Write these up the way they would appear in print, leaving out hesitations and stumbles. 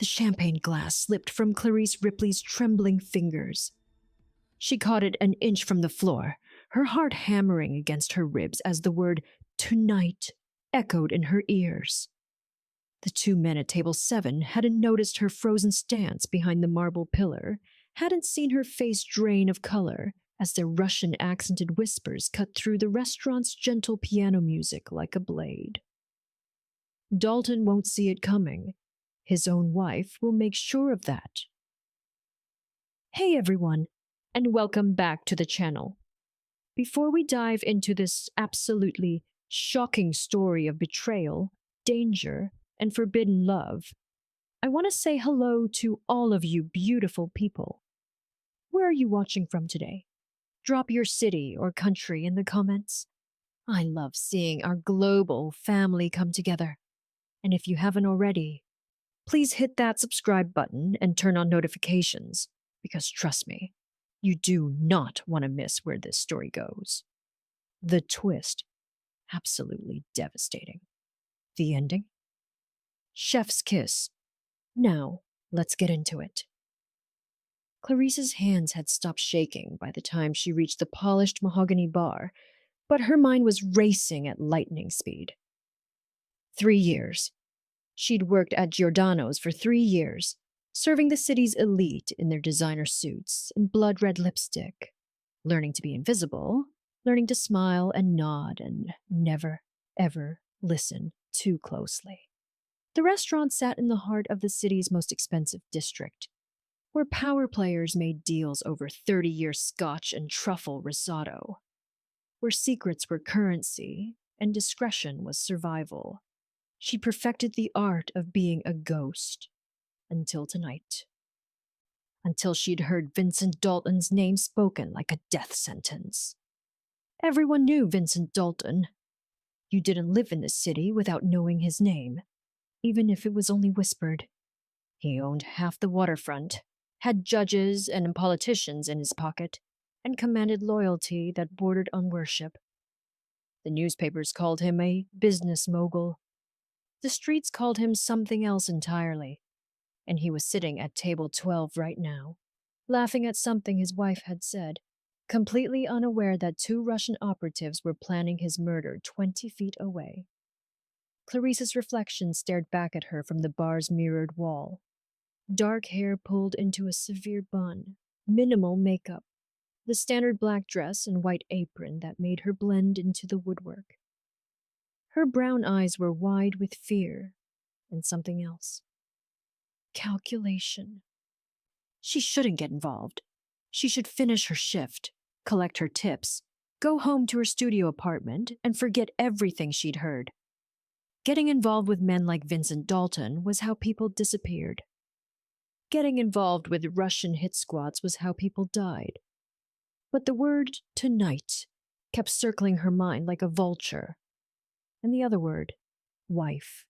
The champagne glass slipped from Clarice Ripley's trembling fingers. She caught it an inch from the floor, her heart hammering against her ribs as the word "tonight" echoed in her ears. The two men at table 7 hadn't noticed her frozen stance behind the marble pillar, hadn't seen her face drain of color as their Russian-accented whispers cut through the restaurant's gentle piano music like a blade. Dalton won't see it coming. His own wife will make sure of that. Hey everyone, and welcome back to the channel. Before we dive into this absolutely shocking story of betrayal, danger, and forbidden love, I want to say hello to all of you beautiful people. Where are you watching from today? Drop your city or country in the comments. I love seeing our global family come together. And if you haven't already, please hit that subscribe button and turn on notifications, because trust me, you do not want to miss where this story goes. The twist, absolutely devastating. The ending? Chef's kiss. Now, let's get into it. Clarice's hands had stopped shaking by the time she reached the polished mahogany bar, but her mind was racing at lightning speed. 3 years. She'd worked at Giordano's for 3 years, serving the city's elite in their designer suits and blood-red lipstick, learning to be invisible, learning to smile and nod and never, ever listen too closely. The restaurant sat in the heart of the city's most expensive district, where power players made deals over 30-year scotch and truffle risotto, where secrets were currency and discretion was survival. She perfected the art of being a ghost until tonight. Until she'd heard Vincent Dalton's name spoken like a death sentence. Everyone knew Vincent Dalton. You didn't live in the city without knowing his name, even if it was only whispered. He owned half the waterfront, had judges and politicians in his pocket, and commanded loyalty that bordered on worship. The newspapers called him a business mogul. The streets called him something else entirely, and he was sitting at table 12 right now, laughing at something his wife had said, completely unaware that 2 Russian operatives were planning his murder 20 feet away. Clarice's reflection stared back at her from the bar's mirrored wall. Dark hair pulled into a severe bun, minimal makeup, the standard black dress and white apron that made her blend into the woodwork. Her brown eyes were wide with fear and something else. Calculation. She shouldn't get involved. She should finish her shift, collect her tips, go home to her studio apartment, and forget everything she'd heard. Getting involved with men like Vincent Dalton was how people disappeared. Getting involved with Russian hit squads was how people died. But the word "tonight" kept circling her mind like a vulture. And the other word, wife.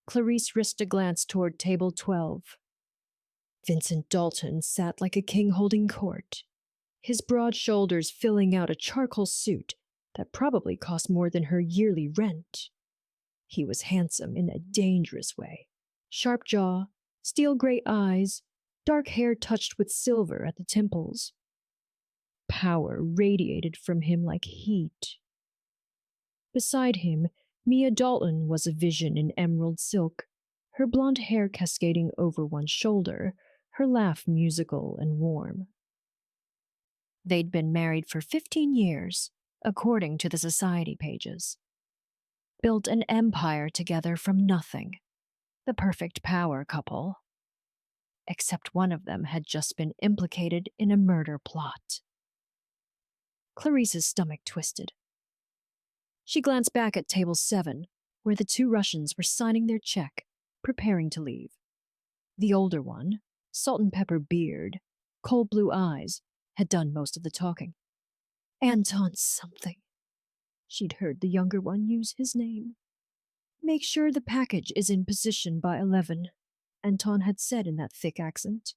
Clarice risked a glance toward table 12. Vincent Dalton sat like a king holding court, his broad shoulders filling out a charcoal suit that probably cost more than her yearly rent. He was handsome in a dangerous way. Sharp jaw, steel gray eyes, dark hair touched with silver at the temples. Power radiated from him like heat. Beside him, Mia Dalton was a vision in emerald silk, her blonde hair cascading over one shoulder, her laugh musical and warm. They'd been married for 15 years, according to the society pages. Built an empire together from nothing. The perfect power couple. Except one of them had just been implicated in a murder plot. Clarice's stomach twisted. She glanced back at table 7, where the 2 Russians were signing their check, preparing to leave. The older one, salt and pepper beard, cold blue eyes, had done most of the talking. Anton something. She'd heard the younger one use his name. Make sure the package is in position by 11, Anton had said in that thick accent.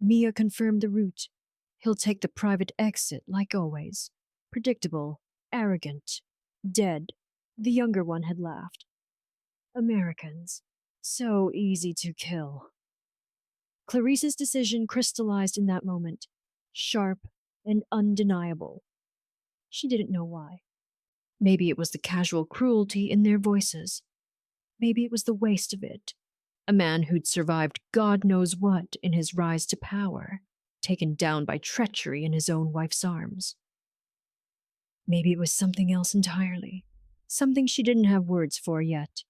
Mia confirmed the route. He'll take the private exit like always. Predictable, arrogant, dead. The younger one had laughed. Americans. So easy to kill. Clarice's decision crystallized in that moment, sharp and undeniable. She didn't know why. Maybe it was the casual cruelty in their voices. Maybe it was the waste of it. A man who'd survived God knows what in his rise to power, taken down by treachery in his own wife's arms. Maybe it was something else entirely, something she didn't have words for yet.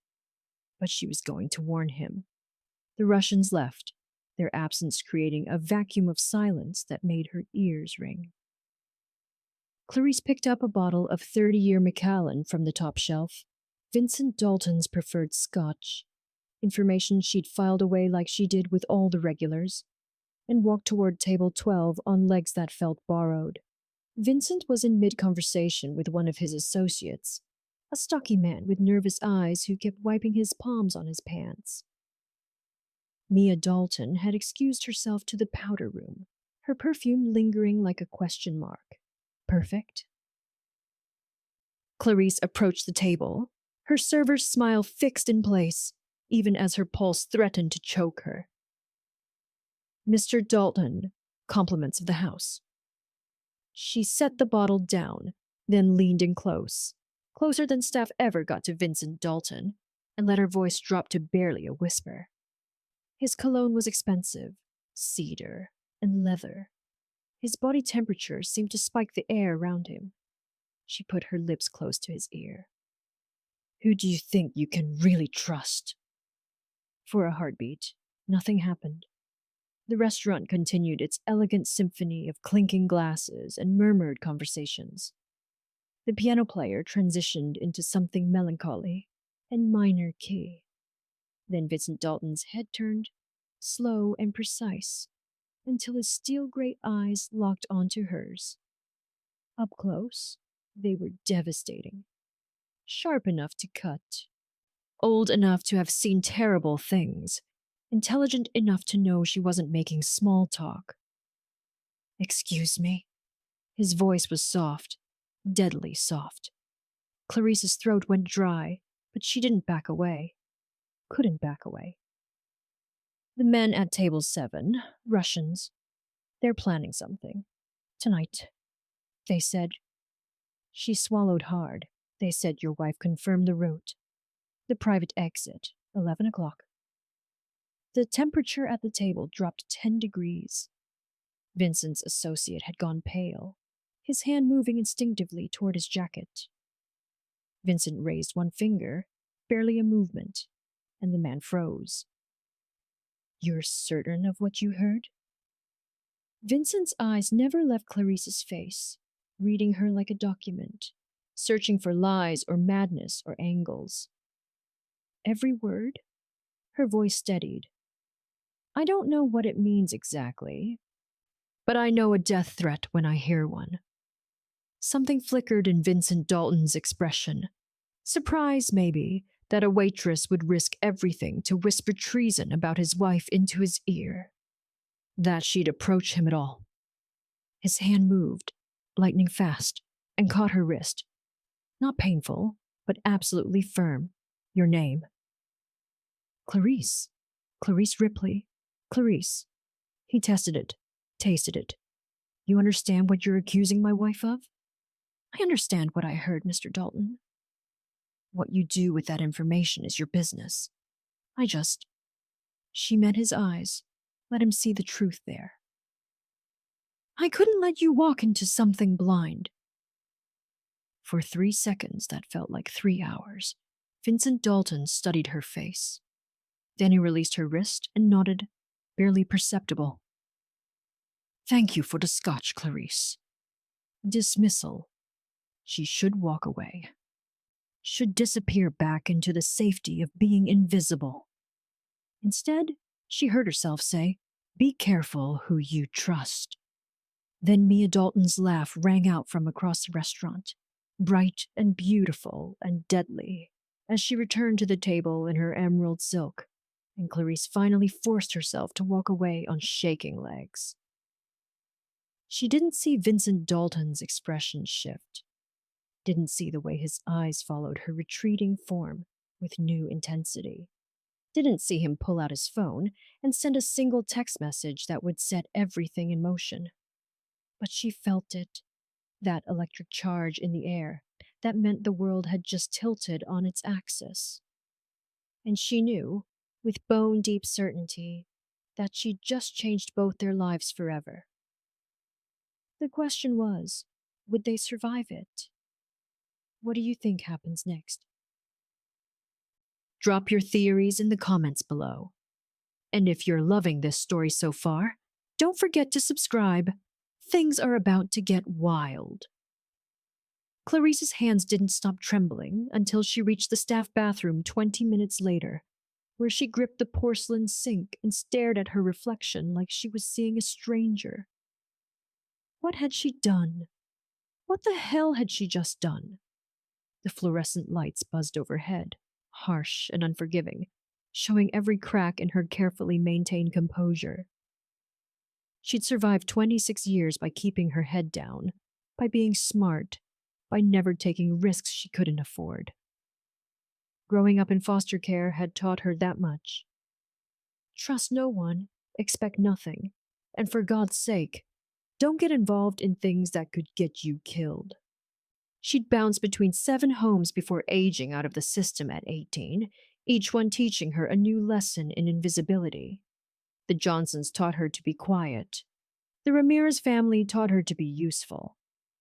But she was going to warn him. The Russians left, their absence creating a vacuum of silence that made her ears ring. Clarice picked up a bottle of 30-year Macallan from the top shelf, Vincent Dalton's preferred scotch, information she'd filed away like she did with all the regulars, and walked toward table 12 on legs that felt borrowed. Vincent was in mid-conversation with one of his associates, a stocky man with nervous eyes who kept wiping his palms on his pants. Mia Dalton had excused herself to the powder room, her perfume lingering like a question mark. Perfect? Clarice approached the table, her server's smile fixed in place, even as her pulse threatened to choke her. Mr. Dalton, compliments of the house. She set the bottle down, then leaned in close, closer than staff ever got to Vincent Dalton, and let her voice drop to barely a whisper. His cologne was expensive, cedar and leather. His body temperature seemed to spike the air around him. She put her lips close to his ear. Who do you think you can really trust? For a heartbeat, nothing happened. The restaurant continued its elegant symphony of clinking glasses and murmured conversations. The piano player transitioned into something melancholy and minor key. Then Vincent Dalton's head turned, slow and precise, until his steel-gray eyes locked onto hers. Up close, they were devastating. Sharp enough to cut. Old enough to have seen terrible things. Intelligent enough to know she wasn't making small talk. Excuse me? His voice was soft, deadly soft. Clarice's throat went dry, but she didn't back away. Couldn't back away. The men at table 7, Russians, they're planning something. Tonight, they said. She swallowed hard. They said your wife confirmed the route. The private exit, 11 o'clock. The temperature at the table dropped 10 degrees. Vincent's associate had gone pale, his hand moving instinctively toward his jacket. Vincent raised one finger, barely a movement, and the man froze. You're certain of what you heard? Vincent's eyes never left Clarice's face, reading her like a document, searching for lies or madness or angles. Every word? Her voice steadied. I don't know what it means exactly, but I know a death threat when I hear one. Something flickered in Vincent Dalton's expression. Surprise, maybe, that a waitress would risk everything to whisper treason about his wife into his ear. That she'd approach him at all. His hand moved, lightning fast, and caught her wrist. Not painful, but absolutely firm. Your name. Clarice. Clarice Ripley. Clarice. He tested it, tasted it. You understand what you're accusing my wife of? I understand what I heard, Mr. Dalton. What you do with that information is your business. She met his eyes, let him see the truth there. I couldn't let you walk into something blind. For 3 seconds that felt like 3 hours, Vincent Dalton studied her face. Then he released her wrist and nodded, barely perceptible. Thank you for the scotch, Clarice. Dismissal. She should walk away. Should disappear back into the safety of being invisible. Instead, she heard herself say, be careful who you trust. Then Mia Dalton's laugh rang out from across the restaurant, bright and beautiful and deadly, as she returned to the table in her emerald silk, and Clarice finally forced herself to walk away on shaking legs. She didn't see Vincent Dalton's expression shift, didn't see the way his eyes followed her retreating form with new intensity. didn't see him pull out his phone and send a single text message that would set everything in motion. But she felt it, that electric charge in the air that meant the world had just tilted on its axis. And she knew, with bone-deep certainty, that she'd just changed both their lives forever. The question was, would they survive it? What do you think happens next? Drop your theories in the comments below. And if you're loving this story so far, don't forget to subscribe. Things are about to get wild. Clarice's hands didn't stop trembling until she reached the staff bathroom 20 minutes later, where she gripped the porcelain sink and stared at her reflection like she was seeing a stranger. What had she done? What the hell had she just done? The fluorescent lights buzzed overhead, harsh and unforgiving, showing every crack in her carefully maintained composure. She'd survived 26 years by keeping her head down, by being smart, by never taking risks she couldn't afford. Growing up in foster care had taught her that much. Trust no one, expect nothing, and for God's sake, don't get involved in things that could get you killed. She'd bounced between 7 homes before aging out of the system at 18, each one teaching her a new lesson in invisibility. The Johnsons taught her to be quiet. The Ramirez family taught her to be useful.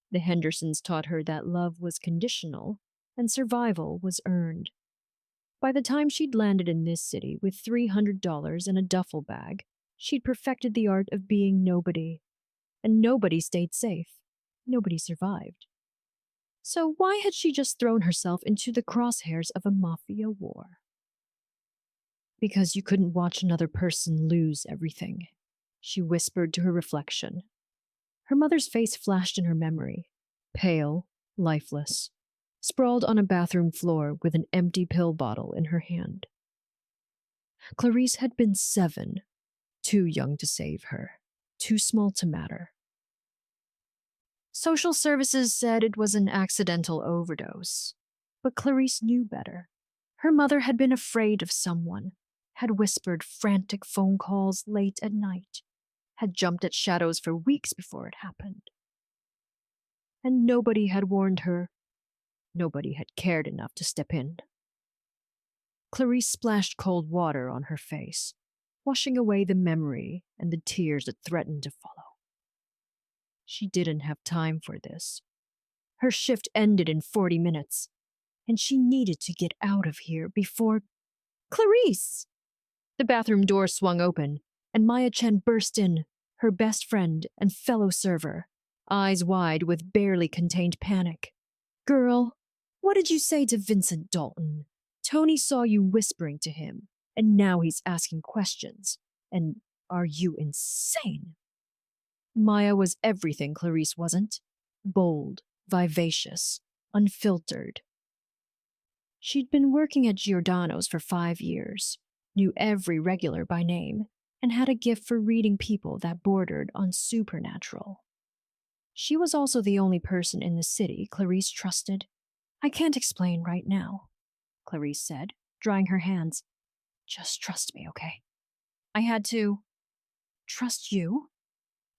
The Hendersons taught her that love was conditional and survival was earned. By the time she'd landed in this city with $300 and a duffel bag, she'd perfected the art of being nobody. And nobody stayed safe. Nobody survived. So why had she just thrown herself into the crosshairs of a mafia war? Because you couldn't watch another person lose everything, she whispered to her reflection. Her mother's face flashed in her memory, pale, lifeless, sprawled on a bathroom floor with an empty pill bottle in her hand. Clarice had been 7, too young to save her, too small to matter. Social services said it was an accidental overdose, but Clarice knew better. Her mother had been afraid of someone, had whispered frantic phone calls late at night, had jumped at shadows for weeks before it happened. And nobody had warned her. Nobody had cared enough to step in. Clarice splashed cold water on her face, washing away the memory and the tears that threatened to follow. She didn't have time for this. Her shift ended in 40 minutes, and she needed to get out of here before... Clarice! The bathroom door swung open, and Maya Chen burst in, her best friend and fellow server, eyes wide with barely contained panic. Girl, what did you say to Vincent Dalton? Tony saw you whispering to him, and now he's asking questions. And are you insane? Maya was everything Clarice wasn't. Bold, vivacious, unfiltered. She'd been working at Giordano's for 5 years, knew every regular by name, and had a gift for reading people that bordered on supernatural. She was also the only person in the city Clarice trusted. I can't explain right now, Clarice said, drying her hands. Just trust me, okay? I had to... Trust you?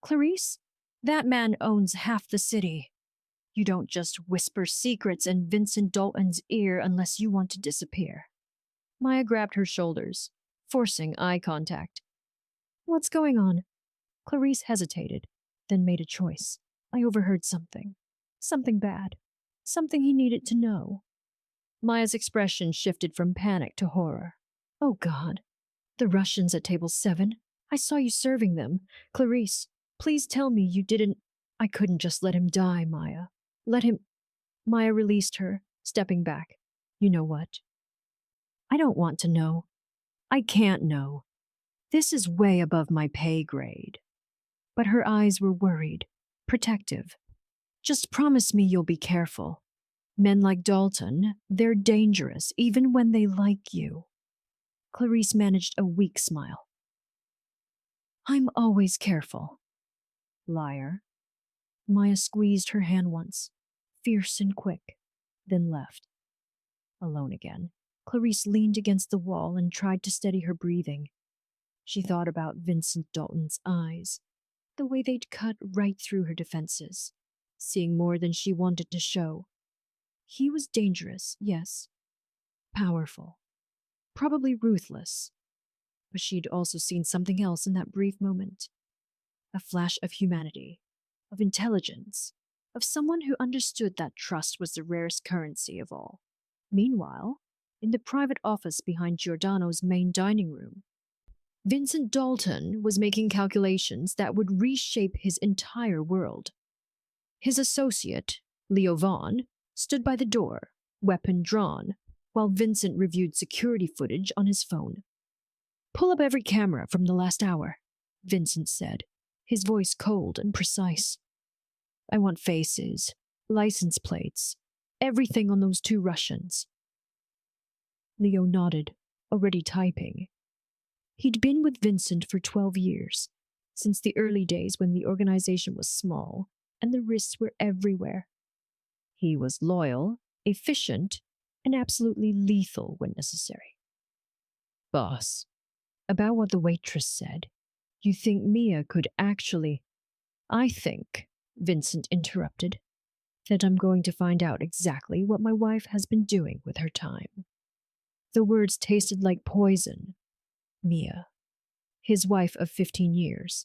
Clarice, that man owns half the city. You don't just whisper secrets in Vincent Dalton's ear unless you want to disappear. Maya grabbed her shoulders, forcing eye contact. What's going on? Clarice hesitated, then made a choice. I overheard something. Something bad. Something he needed to know. Maya's expression shifted from panic to horror. Oh God. The Russians at table 7. I saw you serving them. Clarice, please tell me you didn't... I couldn't just let him die, Maya. Let him... Maya released her, stepping back. You know what? I don't want to know. I can't know. This is way above my pay grade. But her eyes were worried, protective. Just promise me you'll be careful. Men like Dalton, they're dangerous even when they like you. Clarice managed a weak smile. I'm always careful. Liar. Maya squeezed her hand once, fierce and quick, then left. Alone again, Clarice leaned against the wall and tried to steady her breathing. She thought about Vincent Dalton's eyes, the way they'd cut right through her defenses, seeing more than she wanted to show. He was dangerous, yes. Powerful. Probably ruthless. But she'd also seen something else in that brief moment. A flash of humanity, of intelligence, of someone who understood that trust was the rarest currency of all. Meanwhile, in the private office behind Giordano's main dining room, Vincent Dalton was making calculations that would reshape his entire world. His associate, Leo Vaughn, stood by the door, weapon drawn, while Vincent reviewed security footage on his phone. "Pull up every camera from the last hour," Vincent said, his voice cold and precise. "I want faces, license plates, everything on those two Russians." Leo nodded, already typing. He'd been with Vincent for 12 years, since the early days when the organization was small and the risks were everywhere. He was loyal, efficient, and absolutely lethal when necessary. "Boss, about what the waitress said, you think Mia could actually—" "I think," Vincent interrupted, "that I'm going to find out exactly what my wife has been doing with her time." The words tasted like poison. Mia, his wife of 15 years,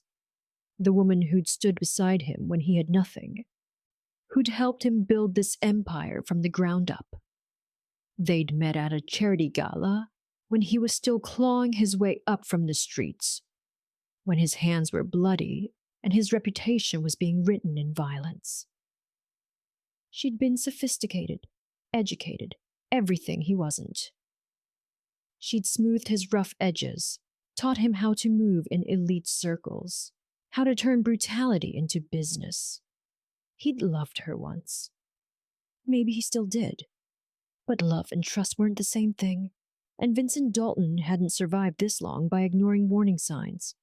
the woman who'd stood beside him when he had nothing, who'd helped him build this empire from the ground up. They'd met at a charity gala when he was still clawing his way up from the streets, when his hands were bloody and his reputation was being written in violence. She'd been sophisticated, educated, everything he wasn't. She'd smoothed his rough edges, taught him how to move in elite circles, how to turn brutality into business. He'd loved her once. Maybe he still did. But love and trust weren't the same thing, and Vincent Dalton hadn't survived this long by ignoring warning signs.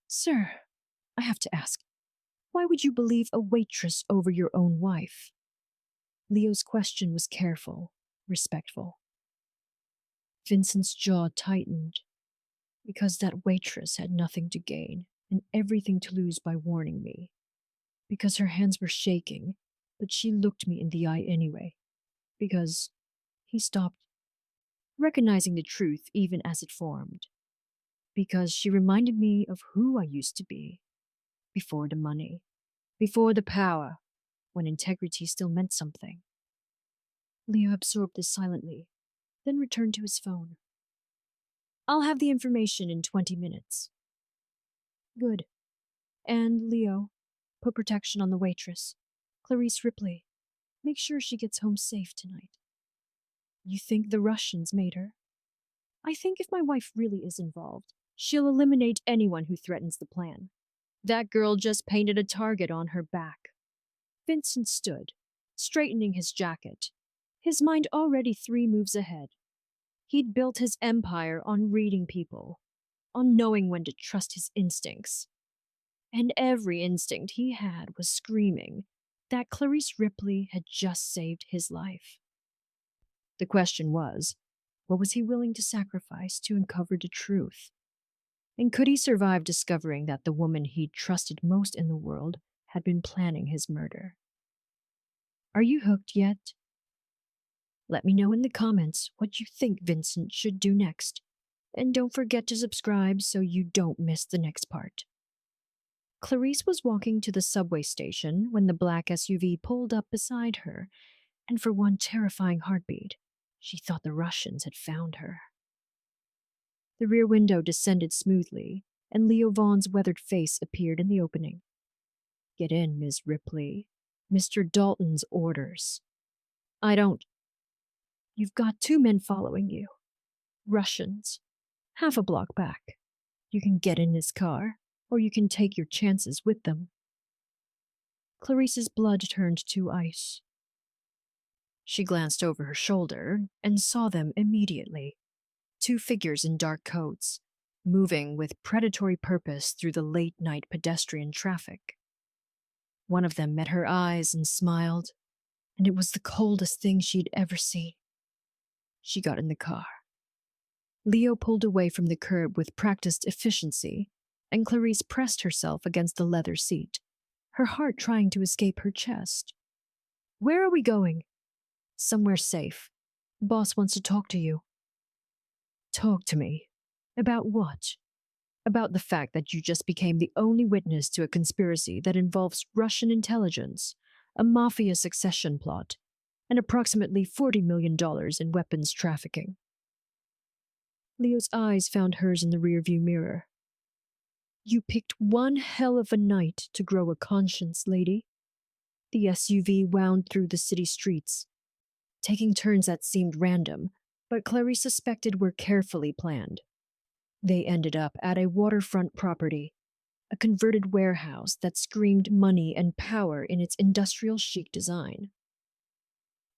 "Sir, I have to ask, why would you believe a waitress over your own wife?" Leo's question was careful, respectful. Vincent's jaw tightened, because that waitress had nothing to gain and everything to lose by warning me. Because her hands were shaking, but she looked me in the eye anyway. Because he stopped, recognizing the truth even as it formed. Because she reminded me of who I used to be. Before the money. Before the power. When integrity still meant something. Leo absorbed this silently, then returned to his phone. "I'll have the information in 20 minutes. "Good. And, Leo, put protection on the waitress. Clarice Ripley. Make sure she gets home safe tonight." "You think the Russians made her?" "I think if my wife really is involved, she'll eliminate anyone who threatens the plan. That girl just painted a target on her back." Vincent stood, straightening his jacket, his mind already 3 moves ahead. He'd built his empire on reading people, on knowing when to trust his instincts. And every instinct he had was screaming that Clarice Ripley had just saved his life. The question was, what was he willing to sacrifice to uncover the truth? And could he survive discovering that the woman he'd trusted most in the world had been planning his murder? Are you hooked yet? Let me know in the comments what you think Vincent should do next. And don't forget to subscribe so you don't miss the next part. Clarice was walking to the subway station when the black SUV pulled up beside her, and for one terrifying heartbeat, she thought the Russians had found her. The rear window descended smoothly, and Leo Vaughn's weathered face appeared in the opening. "Get in, Ms. Ripley. Mr. Dalton's orders." "I don't—" "You've got 2 men following you. Russians. Half a block back. You can get in his car, or you can take your chances with them." Clarice's blood turned to ice. She glanced over her shoulder and saw them immediately. 2 figures in dark coats, moving with predatory purpose through the late-night pedestrian traffic. One of them met her eyes and smiled, and it was the coldest thing she'd ever seen. She got in the car. Leo pulled away from the curb with practiced efficiency, and Clarice pressed herself against the leather seat, her heart trying to escape her chest. "Where are we going?" "Somewhere safe. Boss wants to talk to you." "Talk to me? About what?" "About the fact that you just became the only witness to a conspiracy that involves Russian intelligence, a Mafia succession plot, and approximately $40 million in weapons trafficking." Leo's eyes found hers in the rearview mirror. "You picked one hell of a night to grow a conscience, lady." The SUV wound through the city streets, taking turns that seemed random, but Clarice suspected were carefully planned. They ended up at a waterfront property, a converted warehouse that screamed money and power in its industrial chic design.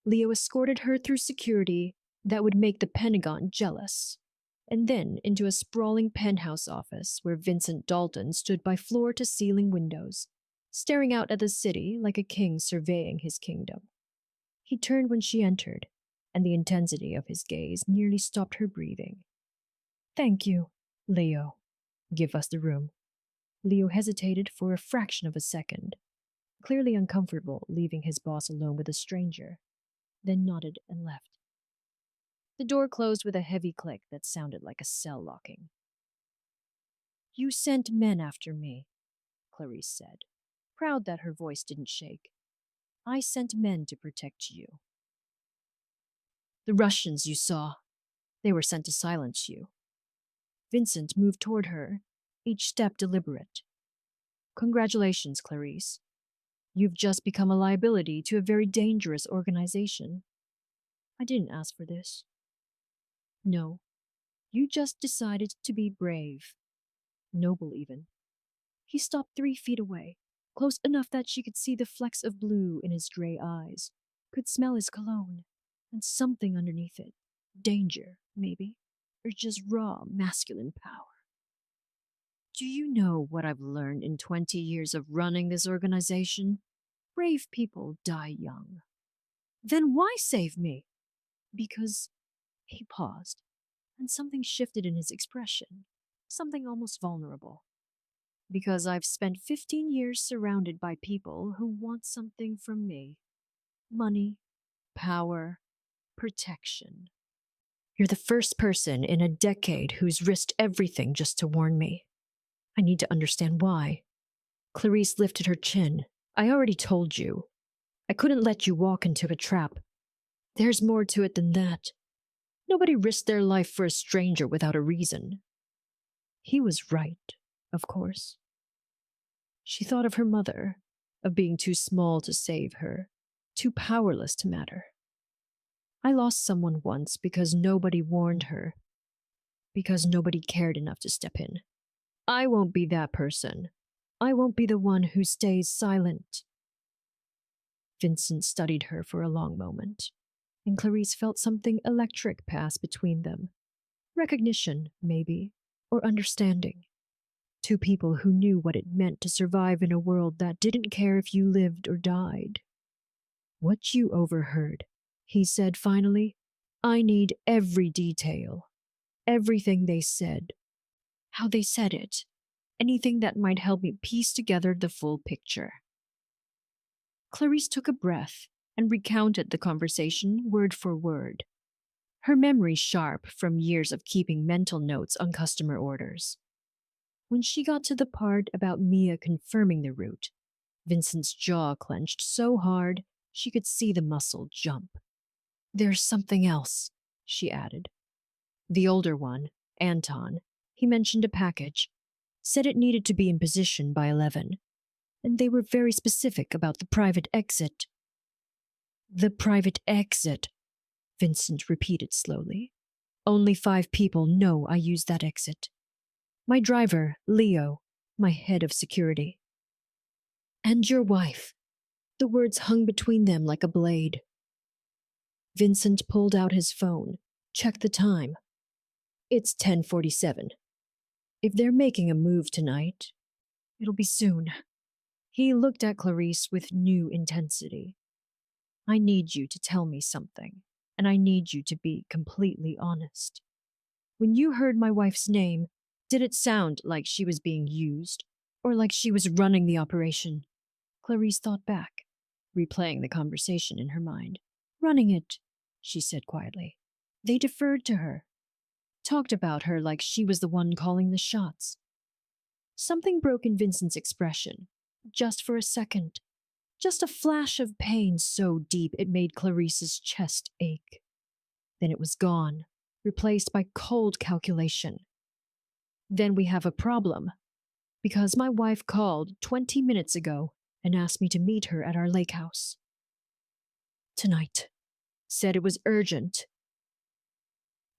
Leo escorted her through security that would make the Pentagon jealous, and then into a sprawling penthouse office where Vincent Dalton stood by floor-to-ceiling windows, staring out at the city like a king surveying his kingdom. He turned when she entered, and the intensity of his gaze nearly stopped her breathing. "Thank you, Leo. Give us the room." Leo hesitated for a fraction of a second, clearly uncomfortable leaving his boss alone with a stranger, then nodded and left. The door closed with a heavy click that sounded like a cell locking. "You sent men after me," Clarice said, proud that her voice didn't shake. "I sent men to protect you." "The Russians you saw, they were sent to silence you." Vincent moved toward her, each step deliberate. "Congratulations, Clarice. You've just become a liability to a very dangerous organization." "I didn't ask for this." "No, you just decided to be brave. Noble, even." He stopped 3 feet away, close enough that she could see the flecks of blue in his gray eyes, could smell his cologne, and something underneath it. Danger, maybe, or just raw masculine power. "Do you know what I've learned in 20 years of running this organization? Brave people die young." "Then why save me?" "Because—" He paused, and something shifted in his expression, something almost vulnerable. "Because I've spent 15 years surrounded by people who want something from me. Money, power, protection. You're the first person in a decade who's risked everything just to warn me. I need to understand why." Clarice lifted her chin. "I already told you. I couldn't let you walk into a trap. There's more to it than that. Nobody risked their life for a stranger without a reason." He was right, of course. She thought of her mother, of being too small to save her, too powerless to matter. "I lost someone once because nobody warned her, because nobody cared enough to step in. I won't be that person. I won't be the one who stays silent." Vincent studied her for a long moment, and Clarice felt something electric pass between them. Recognition, maybe, or understanding. Two people who knew what it meant to survive in a world that didn't care if you lived or died. "What you overheard," he said finally. "I need every detail. Everything they said. How they said it. Anything that might help me piece together the full picture." Clarice took a breath and recounted the conversation word for word, her memory sharp from years of keeping mental notes on customer orders. When she got to the part about Mia confirming the route, Vincent's jaw clenched so hard she could see the muscle jump. "There's something else," she added. "The older one, Anton, he mentioned a package, said it needed to be in position by 11, and they were very specific about the private exit." "The private exit," Vincent repeated slowly. "Only 5 people know I used that exit. My driver, Leo, my head of security. And your wife." The words hung between them like a blade. Vincent pulled out his phone, checked the time. "It's 10:47. If they're making a move tonight, it'll be soon." He looked at Clarice with new intensity. "I need you to tell me something. and I need you to be completely honest. When you heard my wife's name, did it sound like she was being used, or like she was running the operation?" Clarice thought back, replaying the conversation in her mind. "Running it," she said quietly. "They deferred to her, talked about her like she was the one calling the shots." Something broke in Vincent's expression, just for a second. Just a flash of pain so deep it made Clarice's chest ache. Then it was gone, replaced by cold calculation. "Then we have a problem, because my wife called 20 minutes ago and asked me to meet her at our lake house. Tonight. Said it was urgent."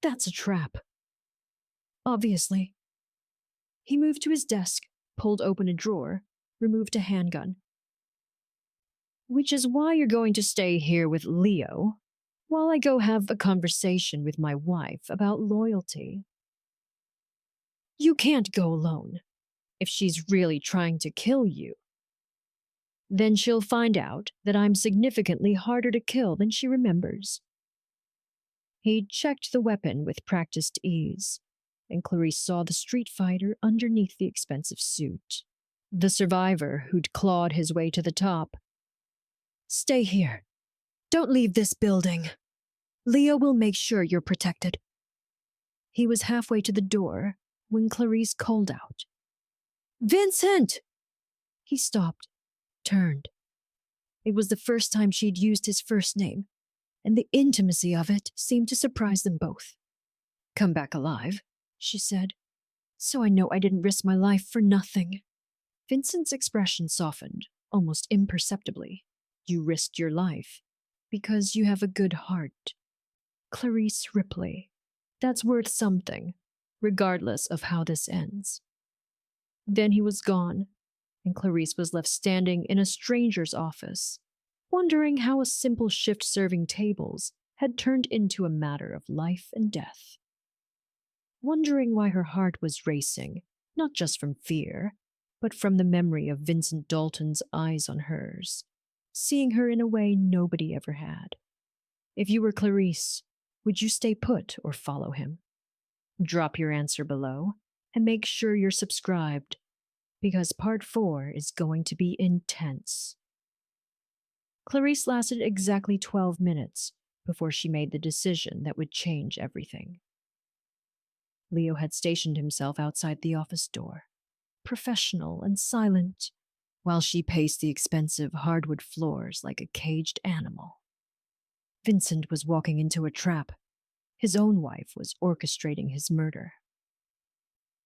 "That's a trap." "Obviously." He moved to his desk, pulled open a drawer, removed a handgun. "Which is why you're going to stay here with Leo, while I go have a conversation with my wife about loyalty." "You can't go alone. If she's really trying to kill you, then she'll find out that I'm significantly harder to kill than she remembers." He checked the weapon with practiced ease, and Clarice saw the street fighter underneath the expensive suit, the survivor who'd clawed his way to the top. "Stay here. Don't leave this building. Leo will make sure you're protected." He was halfway to the door when Clarice called out, "Vincent!" He stopped, turned. It was the first time she'd used his first name, and the intimacy of it seemed to surprise them both. "Come back alive," she said, "so I know I didn't risk my life for nothing." Vincent's expression softened, almost imperceptibly. "You risked your life because you have a good heart. Clarice Ripley. That's worth something, regardless of how this ends." Then he was gone, and Clarice was left standing in a stranger's office, wondering how a simple shift serving tables had turned into a matter of life and death. Wondering why her heart was racing, not just from fear, but from the memory of Vincent Dalton's eyes on hers, seeing her in a way nobody ever had. If you were Clarice, would you stay put or follow him? Drop your answer below, and make sure you're subscribed, because part 4 is going to be intense. Clarice lasted exactly 12 minutes before she made the decision that would change everything. Leo had stationed himself outside the office door, professional and silent, while she paced the expensive hardwood floors like a caged animal. Vincent was walking into a trap. His own wife was orchestrating his murder.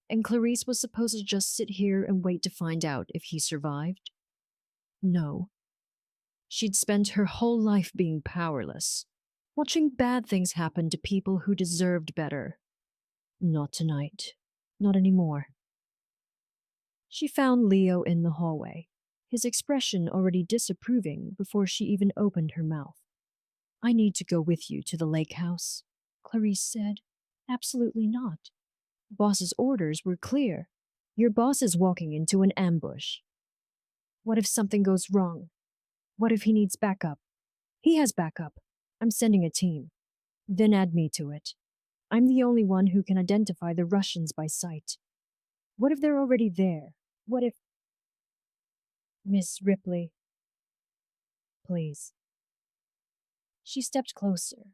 And Clarice was supposed to just sit here and wait to find out if he survived? No. She'd spent her whole life being powerless, watching bad things happen to people who deserved better. Not tonight. Not anymore. She found Leo in the hallway, his expression already disapproving before she even opened her mouth. "I need to go with you to the lake house," Clarice said. "Absolutely not. Boss's orders were clear. Your boss is walking into an ambush. What if something goes wrong? What if he needs backup? He has backup. I'm sending a team. Then add me to it. I'm the only one who can identify the Russians by sight. What if they're already there? What if—" "Miss Ripley, please." She stepped closer,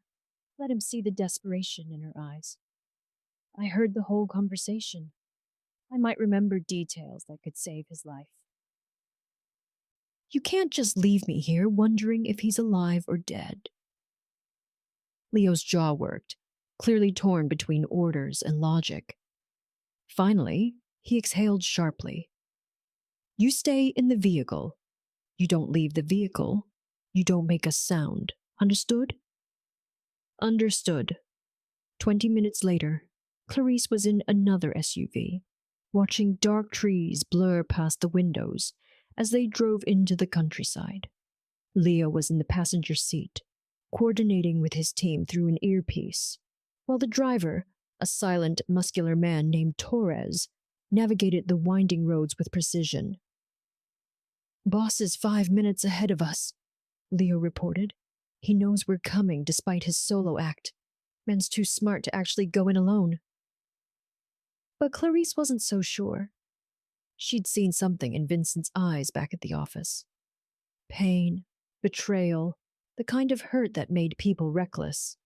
let him see the desperation in her eyes. "I heard the whole conversation. I might remember details that could save his life. You can't just leave me here wondering if he's alive or dead." Leo's jaw worked, clearly torn between orders and logic. Finally, he exhaled sharply. "You stay in the vehicle. You don't leave the vehicle. You don't make a sound. Understood?" Understood. 20 minutes later, Clarice was in another SUV, watching dark trees blur past the windows as they drove into the countryside. Leo was in the passenger seat, coordinating with his team through an earpiece, while the driver, a silent, muscular man named Torres, navigated the winding roads with precision. "Boss is 5 minutes ahead of us," Leo reported, He knows we're coming despite his solo act. Man's too smart to actually go in alone. But Clarice wasn't so sure. She'd seen something in Vincent's eyes back at the office. Pain, betrayal, the kind of hurt that made people reckless.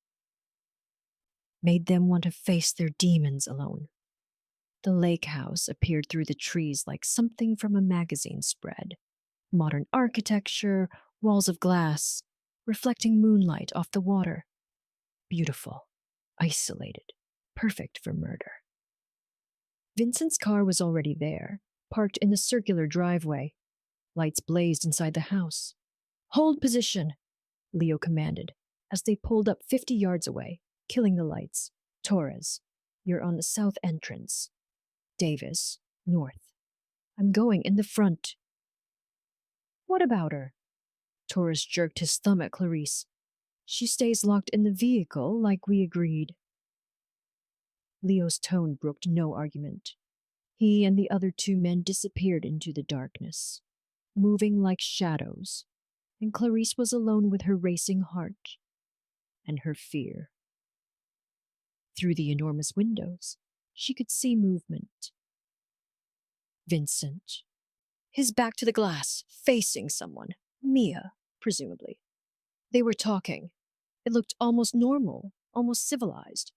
Made them want to face their demons alone. The lake house appeared through the trees like something from a magazine spread. Modern architecture, walls of glass, reflecting moonlight off the water. Beautiful, isolated, perfect for murder. Vincent's car was already there, parked in the circular driveway. Lights blazed inside the house. "Hold position," Leo commanded, as they pulled up 50 yards away, killing the lights. "Torres, you're on the south entrance. Davis, north. I'm going in the front." "What about her?" Torres jerked his thumb at Clarice. "She stays locked in the vehicle like we agreed." Leo's tone brooked no argument. He and the other two men disappeared into the darkness, moving like shadows, and Clarice was alone with her racing heart and her fear. Through the enormous windows, she could see movement. Vincent, his back to the glass, facing someone, Mia, presumably. They were talking. It looked almost normal, almost civilized.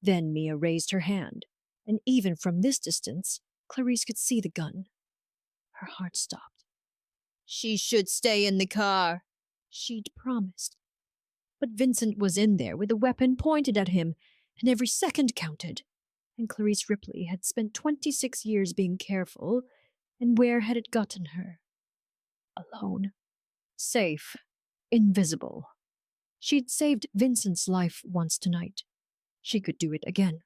Then Mia raised her hand, and even from this distance, Clarice could see the gun. Her heart stopped. "She should stay in the car," she'd promised. But Vincent was in there with a weapon pointed at him, and every second counted. And Clarice Ripley had spent 26 years being careful, and where had it gotten her? Alone. Safe. Invisible. She'd saved Vincent's life once tonight. She could do it again.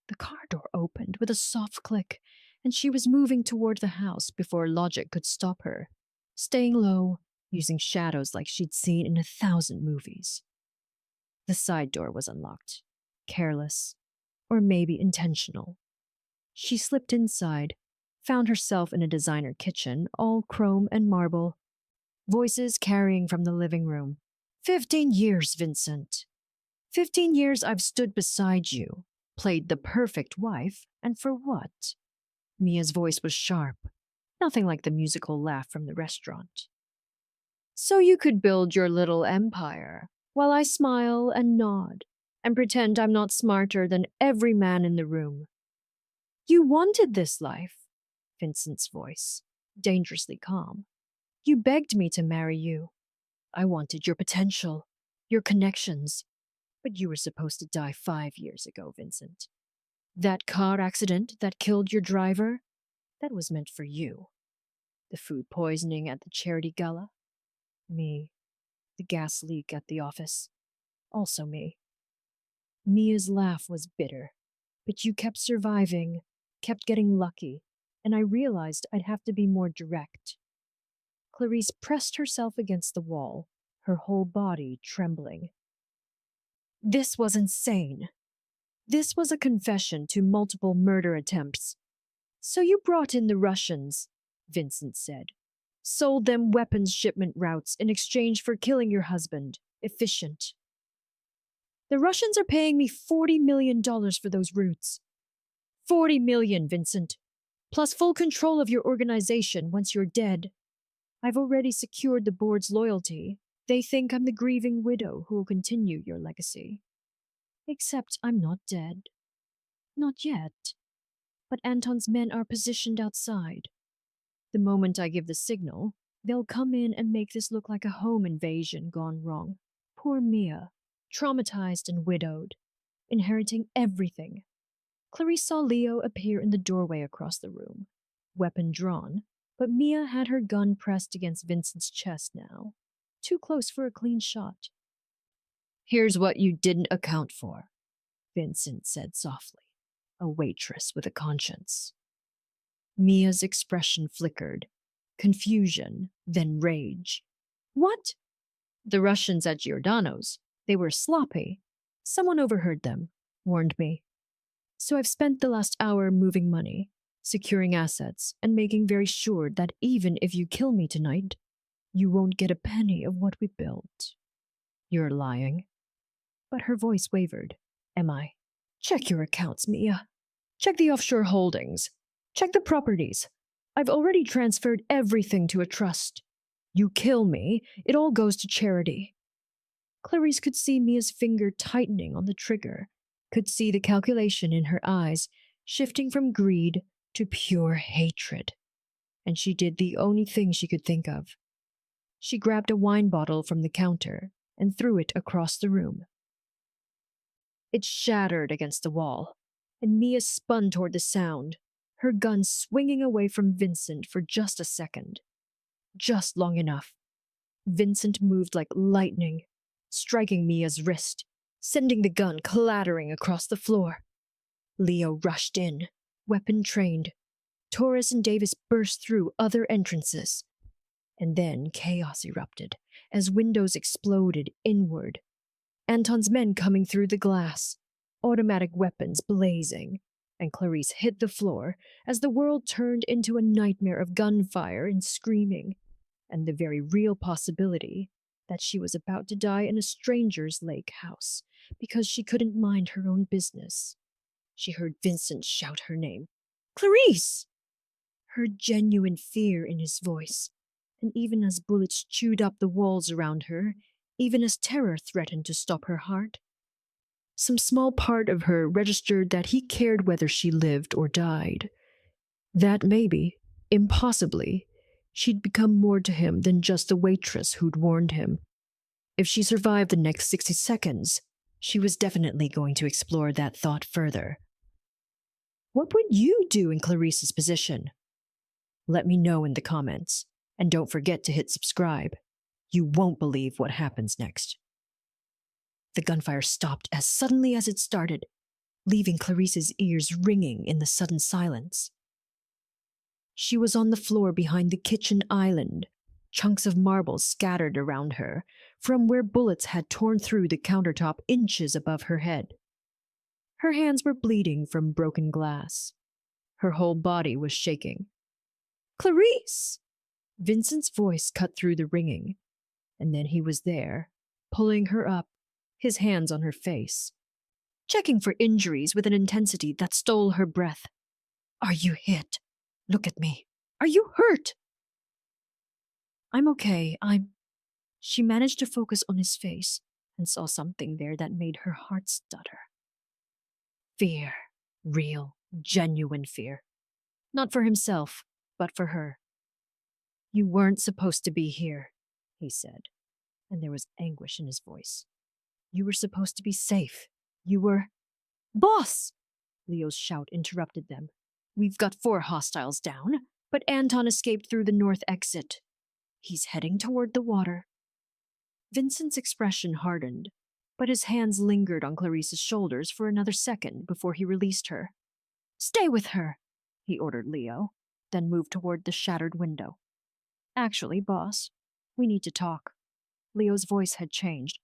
The car door opened with a soft click, and she was moving toward the house before logic could stop her, staying low, using shadows like she'd seen in 1,000 movies. The side door was unlocked, careless, or maybe intentional. She slipped inside, found herself in a designer kitchen, all chrome and marble. Voices carrying from the living room. 15 years, Vincent. 15 years I've stood beside you, played the perfect wife, and for what? Mia's voice was sharp, nothing like the musical laugh from the restaurant. "So you could build your little empire, while I smile and nod, and pretend I'm not smarter than every man in the room. You wanted this life," Vincent's voice, dangerously calm. "You begged me to marry you. I wanted your potential, your connections. But you were supposed to die 5 years ago, Vincent. That car accident that killed your driver, that was meant for you. The food poisoning at the charity gala, me. The gas leak at the office, also me." Mia's laugh was bitter, but you kept surviving, kept getting lucky, and I realized I'd have to be more direct. Clarice pressed herself against the wall, her whole body trembling. This was insane. This was a confession to multiple murder attempts. "So you brought in the Russians," Vincent said. "Sold them weapons shipment routes in exchange for killing your husband. Efficient." "The Russians are paying me $40 million for those routes." $40 million, Vincent. Plus full control of your organization once you're dead. I've already secured the board's loyalty. They think I'm the grieving widow who will continue your legacy. Except I'm not dead. Not yet. But Anton's men are positioned outside. The moment I give the signal, they'll come in and make this look like a home invasion gone wrong. Poor Mia, traumatized and widowed, inheriting everything. Clarice saw Leo appear in the doorway across the room, weapon drawn, but Mia had her gun pressed against Vincent's chest now, too close for a clean shot. "Here's what you didn't account for," Vincent said softly, a waitress with a conscience. Mia's expression flickered, confusion, then rage. "What?" "The Russians at Giordano's. They were sloppy. Someone overheard them, warned me. So I've spent the last hour moving money, securing assets, and making very sure that even if you kill me tonight, you won't get a penny of what we built." You're lying. But her voice wavered. Am I? Check your accounts, Mia. Check the offshore holdings. Check the properties. I've already transferred everything to a trust. You kill me, it all goes to charity. Clarice could see Mia's finger tightening on the trigger, could see the calculation in her eyes, shifting from greed to pure hatred. And she did the only thing she could think of. She grabbed a wine bottle from the counter and threw it across the room. It shattered against the wall, and Mia spun toward the sound, her gun swinging away from Vincent for just a second. Just long enough. Vincent moved like lightning, striking Mia's wrist, sending the gun clattering across the floor. Leo rushed in, weapon trained. Torres and Davis burst through other entrances. And then chaos erupted as windows exploded inward. Anton's men coming through the glass, automatic weapons blazing, and Clarice hit the floor as the world turned into a nightmare of gunfire and screaming, and the very real possibility that she was about to die in a stranger's lake house because she couldn't mind her own business. She heard Vincent shout her name. Clarice! Her genuine fear in his voice, and even as bullets chewed up the walls around her, even as terror threatened to stop her heart, some small part of her registered that he cared whether she lived or died. That maybe, impossibly, she'd become more to him than just the waitress who'd warned him. If she survived the next 60 seconds, she was definitely going to explore that thought further. What would you do in Clarice's position? Let me know in the comments, and don't forget to hit subscribe. You won't believe what happens next. The gunfire stopped as suddenly as it started, leaving Clarice's ears ringing in the sudden silence. She was on the floor behind the kitchen island, chunks of marble scattered around her, from where bullets had torn through the countertop inches above her head. Her hands were bleeding from broken glass. Her whole body was shaking. Clarice! Vincent's voice cut through the ringing, and then he was there, pulling her up, his hands on her face, checking for injuries with an intensity that stole her breath. Are you hit? Look at me. Are you hurt? I'm okay. She managed to focus on his face and saw something there that made her heart stutter. Fear. Real, genuine fear. Not for himself, but for her. You weren't supposed to be here, he said, and there was anguish in his voice. You were supposed to be safe. You were... Boss! Leo's shout interrupted them. We've got 4 hostiles down, but Anton escaped through the north exit. He's heading toward the water. Vincent's expression hardened, but his hands lingered on Clarice's shoulders for another second before he released her. Stay with her, he ordered Leo, then moved toward the shattered window. Actually, boss, we need to talk. Leo's voice had changed.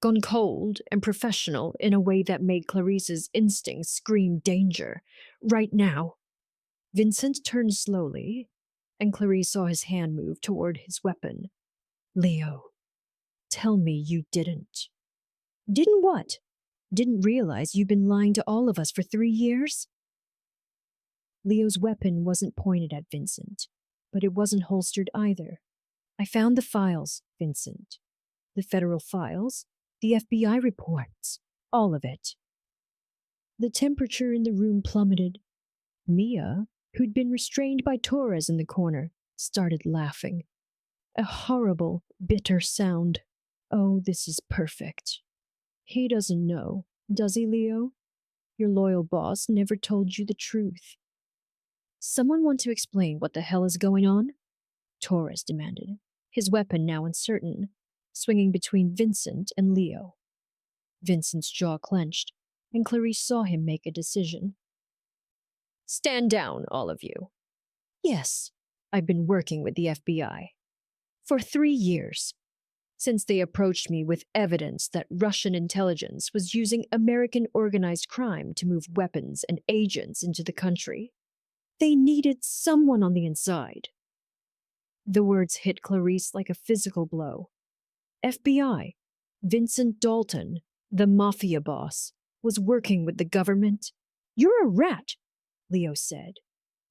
Gone cold and professional in a way that made Clarice's instincts scream danger. Right now. Vincent turned slowly, and Clarice saw his hand move toward his weapon. Leo, tell me you didn't. Didn't what? Didn't realize you've been lying to all of us for 3 years? Leo's weapon wasn't pointed at Vincent, but it wasn't holstered either. I found the files, Vincent. The federal files, the FBI reports, all of it. The temperature in the room plummeted. Mia, who'd been restrained by Torres in the corner, started laughing. A horrible, bitter sound. Oh, this is perfect. He doesn't know, does he, Leo? Your loyal boss never told you the truth. Someone want to explain what the hell is going on? Torres demanded, his weapon now uncertain, swinging between Vincent and Leo. Vincent's jaw clenched, and Clarice saw him make a decision. Stand down, all of you. Yes, I've been working with the FBI. For 3 years. Since they approached me with evidence that Russian intelligence was using American organized crime to move weapons and agents into the country. They needed someone on the inside. The words hit Clarice like a physical blow. FBI. Vincent Dalton, the Mafia boss, was working with the government. You're a rat, Leo said,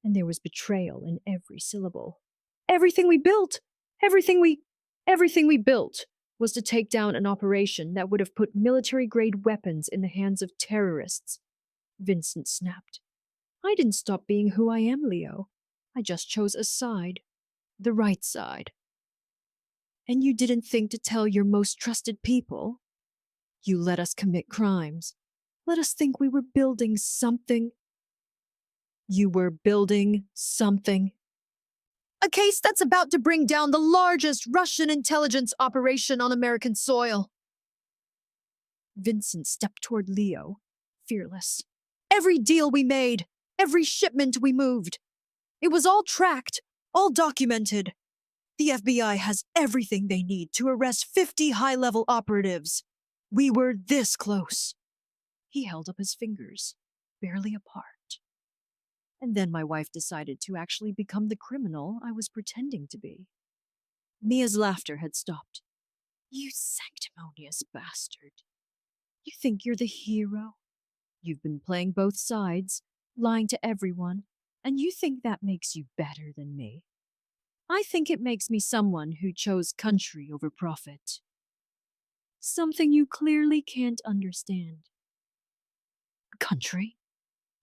and there was betrayal in every syllable. Everything we built, everything we built was to take down an operation that would have put military-grade weapons in the hands of terrorists. Vincent snapped. I didn't stop being who I am, Leo. I just chose a side. The right side. And you didn't think to tell your most trusted people? You let us commit crimes. Let us think we were building something. You were building something. A case that's about to bring down the largest Russian intelligence operation on American soil. Vincent stepped toward Leo, fearless. Every deal we made, every shipment we moved. It was all tracked, all documented. The FBI has everything they need to arrest 50 high-level operatives. We were this close. He held up his fingers, barely apart. And then my wife decided to actually become the criminal I was pretending to be. Mia's laughter had stopped. You sanctimonious bastard. You think you're the hero? You've been playing both sides, lying to everyone, and you think that makes you better than me. I think it makes me someone who chose country over profit. Something you clearly can't understand. Country?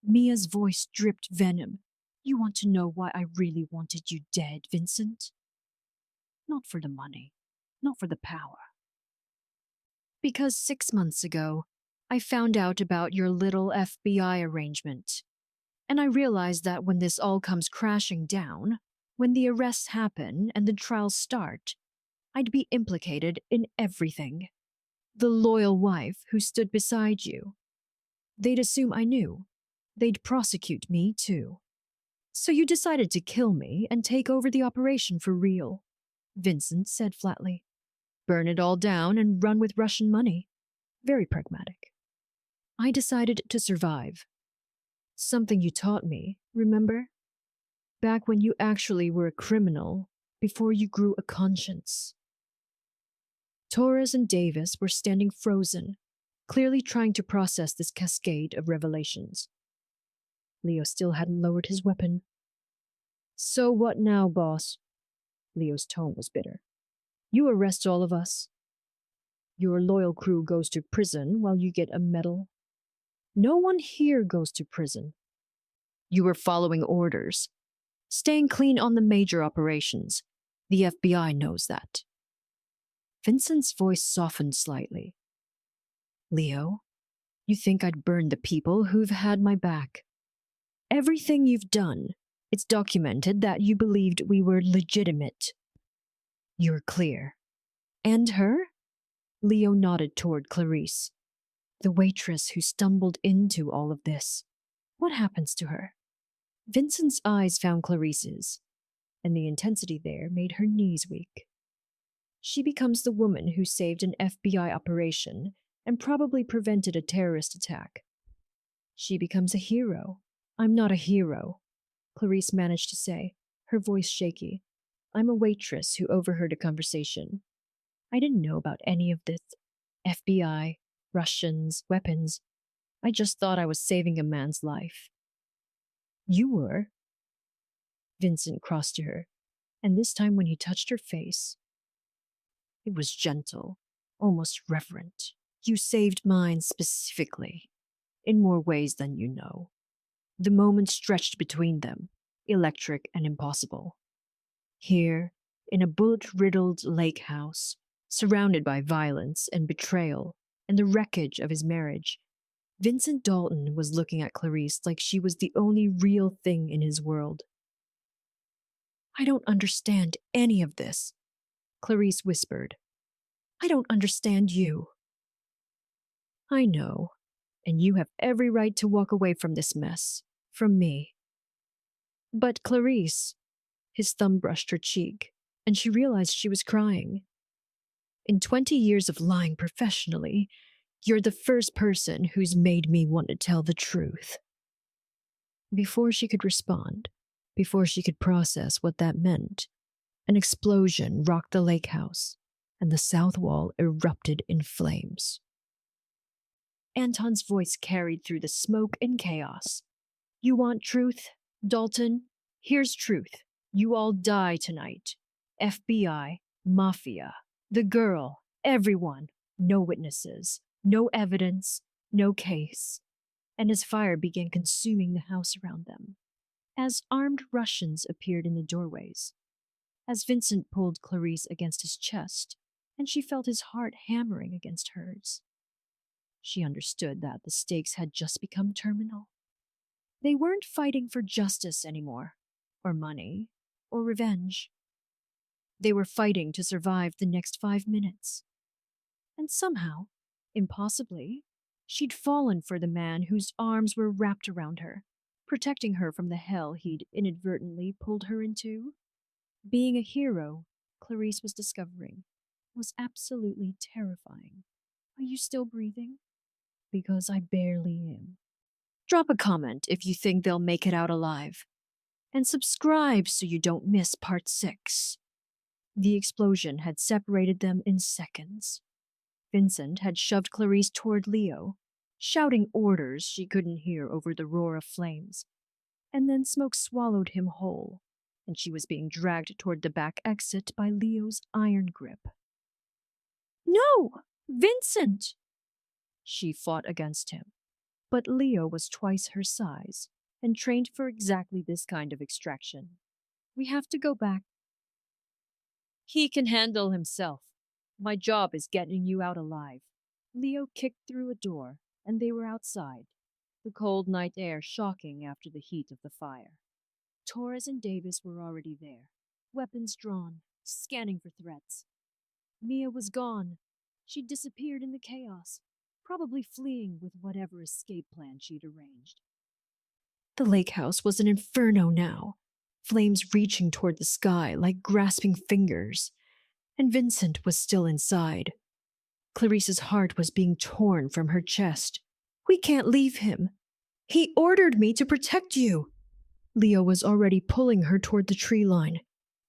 Mia's voice dripped venom. You want to know why I really wanted you dead, Vincent? Not for the money, not for the power. Because 6 months ago, I found out about your little FBI arrangement. And I realized that when this all comes crashing down, when the arrests happen and the trials start, I'd be implicated in everything. The loyal wife who stood beside you. They'd assume I knew. They'd prosecute me, too. So you decided to kill me and take over the operation for real, Vincent said flatly. Burn it all down and run with Russian money. Very pragmatic. I decided to survive. Something you taught me, remember? Back when you actually were a criminal, before you grew a conscience. Torres and Davis were standing frozen, clearly trying to process this cascade of revelations. Leo still hadn't lowered his weapon. So what now, boss? Leo's tone was bitter. You arrest all of us. Your loyal crew goes to prison while you get a medal. No one here goes to prison. You were following orders. Staying clean on the major operations. The FBI knows that. Vincent's voice softened slightly. Leo, you think I'd burn the people who've had my back. Everything you've done, it's documented that you believed we were legitimate. You're clear. And her? Leo nodded toward Clarice, the waitress who stumbled into all of this. What happens to her? Vincent's eyes found Clarice's, and the intensity there made her knees weak. She becomes the woman who saved an FBI operation and probably prevented a terrorist attack. She becomes a hero. I'm not a hero, Clarice managed to say, her voice shaky. I'm a waitress who overheard a conversation. I didn't know about any of this. FBI, Russians, weapons. I just thought I was saving a man's life. You were? Vincent crossed to her, and this time when he touched her face, it was gentle, almost reverent. You saved mine specifically, in more ways than you know. The moment stretched between them, electric and impossible. Here, in a bullet-riddled lake house, surrounded by violence and betrayal and the wreckage of his marriage, Vincent Dalton was looking at Clarice like she was the only real thing in his world. I don't understand any of this, Clarice whispered. I don't understand you. I know, and you have every right to walk away from this mess, from me. But Clarice, his thumb brushed her cheek, and she realized she was crying. In 20 years of lying professionally, you're the first person who's made me want to tell the truth. Before she could respond, before she could process what that meant, an explosion rocked the lake house, and the south wall erupted in flames. Anton's voice carried through the smoke and chaos. You want truth, Dalton? Here's truth. You all die tonight. FBI, Mafia, the girl, everyone. No witnesses, no evidence, no case. And as fire began consuming the house around them, as armed Russians appeared in the doorways, as Vincent pulled Clarice against his chest, and she felt his heart hammering against hers. She understood that the stakes had just become terminal. They weren't fighting for justice anymore, or money, or revenge. They were fighting to survive the next 5 minutes. And somehow, impossibly, she'd fallen for the man whose arms were wrapped around her, protecting her from the hell he'd inadvertently pulled her into. Being a hero, Clarice was discovering, was absolutely terrifying. Are you still breathing? Because I barely am. Drop a comment if you think they'll make it out alive. And subscribe so you don't miss part 6. The explosion had separated them in seconds. Vincent had shoved Clarice toward Leo, shouting orders she couldn't hear over the roar of flames. And then smoke swallowed him whole, and she was being dragged toward the back exit by Leo's iron grip. No! Vincent! She fought against him. But Leo was twice her size, and trained for exactly this kind of extraction. We have to go back. He can handle himself. My job is getting you out alive. Leo kicked through a door, and they were outside, the cold night air shocking after the heat of the fire. Torres and Davis were already there, weapons drawn, scanning for threats. Mia was gone. She'd disappeared in the chaos, probably fleeing with whatever escape plan she'd arranged. The lake house was an inferno now, flames reaching toward the sky like grasping fingers, and Vincent was still inside. Clarice's heart was being torn from her chest. We can't leave him. He ordered me to protect you. Leo was already pulling her toward the tree line.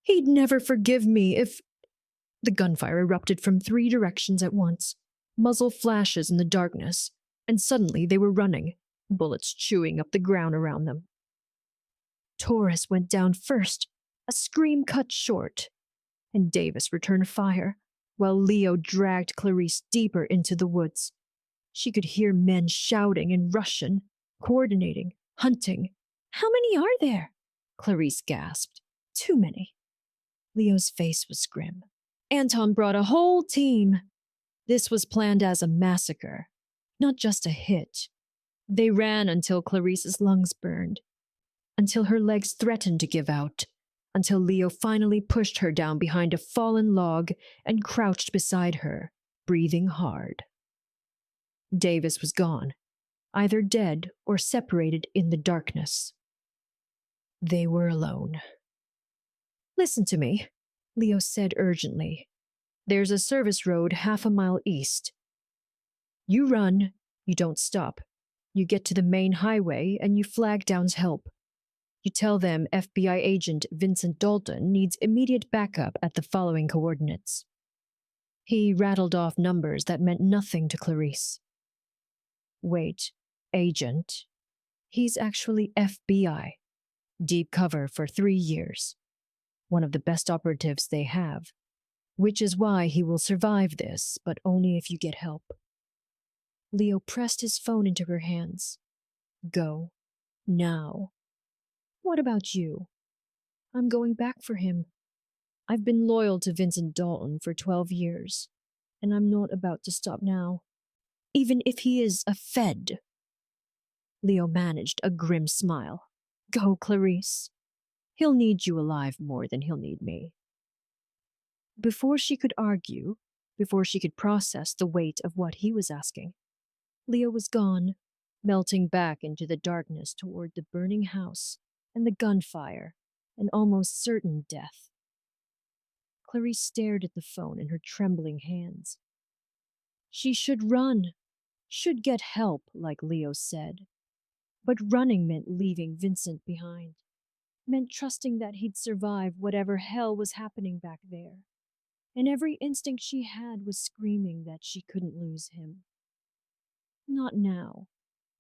He'd never forgive me if... The gunfire erupted from 3 directions at once, muzzle flashes in the darkness, and suddenly they were running, bullets chewing up the ground around them. Torres went down first, a scream cut short, and Davis returned fire, while Leo dragged Clarice deeper into the woods. She could hear men shouting in Russian, coordinating, hunting. How many are there? Clarice gasped. Too many. Leo's face was grim. Anton brought a whole team. This was planned as a massacre, not just a hit. They ran until Clarice's lungs burned, until her legs threatened to give out, until Leo finally pushed her down behind a fallen log and crouched beside her, breathing hard. Davis was gone, either dead or separated in the darkness. They were alone. Listen to me, Leo said urgently. There's a service road 1/2 mile east. You run, you don't stop. You get to the main highway and you flag down help. You tell them FBI agent Vincent Dalton needs immediate backup at the following coordinates. He rattled off numbers that meant nothing to Clarice. Wait, agent? He's actually FBI. Deep cover for 3 years. One of the best operatives they have. Which is why he will survive this, but only if you get help. Leo pressed his phone into her hands. Go. Now. What about you? I'm going back for him. I've been loyal to Vincent Dalton for 12 years, and I'm not about to stop now, even if he is a Fed. Leo managed a grim smile. Go, Clarice. He'll need you alive more than he'll need me. Before she could argue, before she could process the weight of what he was asking, Leo was gone, melting back into the darkness toward the burning house and the gunfire and almost certain death. Clarice stared at the phone in her trembling hands. She should run, should get help, like Leo said. But running meant leaving Vincent behind, meant trusting that he'd survive whatever hell was happening back there. and every instinct she had was screaming that she couldn't lose him. Not now.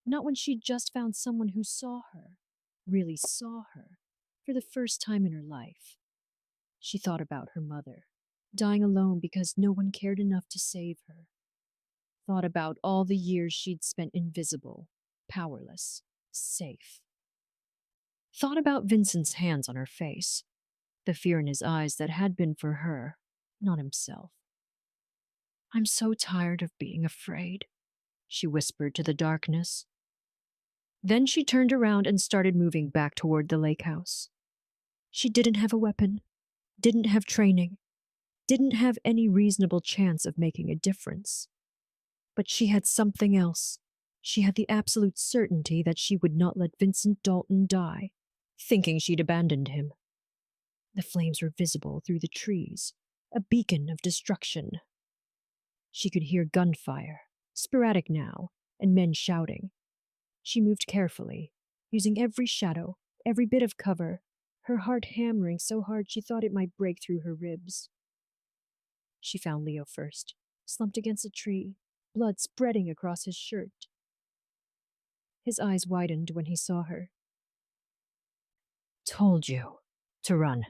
Not when she'd just found someone who saw her, really saw her, for the first time in her life. She thought about her mother, dying alone because no one cared enough to save her. Thought about all the years she'd spent invisible, powerless, safe. Thought about Vincent's hands on her face, the fear in his eyes that had been for her, not himself. "I'm so tired of being afraid," she whispered to the darkness. Then she turned around and started moving back toward the lake house. She didn't have a weapon, didn't have training, didn't have any reasonable chance of making a difference. But she had something else. She had the absolute certainty that she would not let Vincent Dalton die, thinking she'd abandoned him. The flames were visible through the trees, a beacon of destruction. She could hear gunfire, sporadic now, and men shouting. She moved carefully, using every shadow, every bit of cover, her heart hammering so hard she thought it might break through her ribs. She found Leo first, slumped against a tree, blood spreading across his shirt. His eyes widened when he saw her. "Told you to run.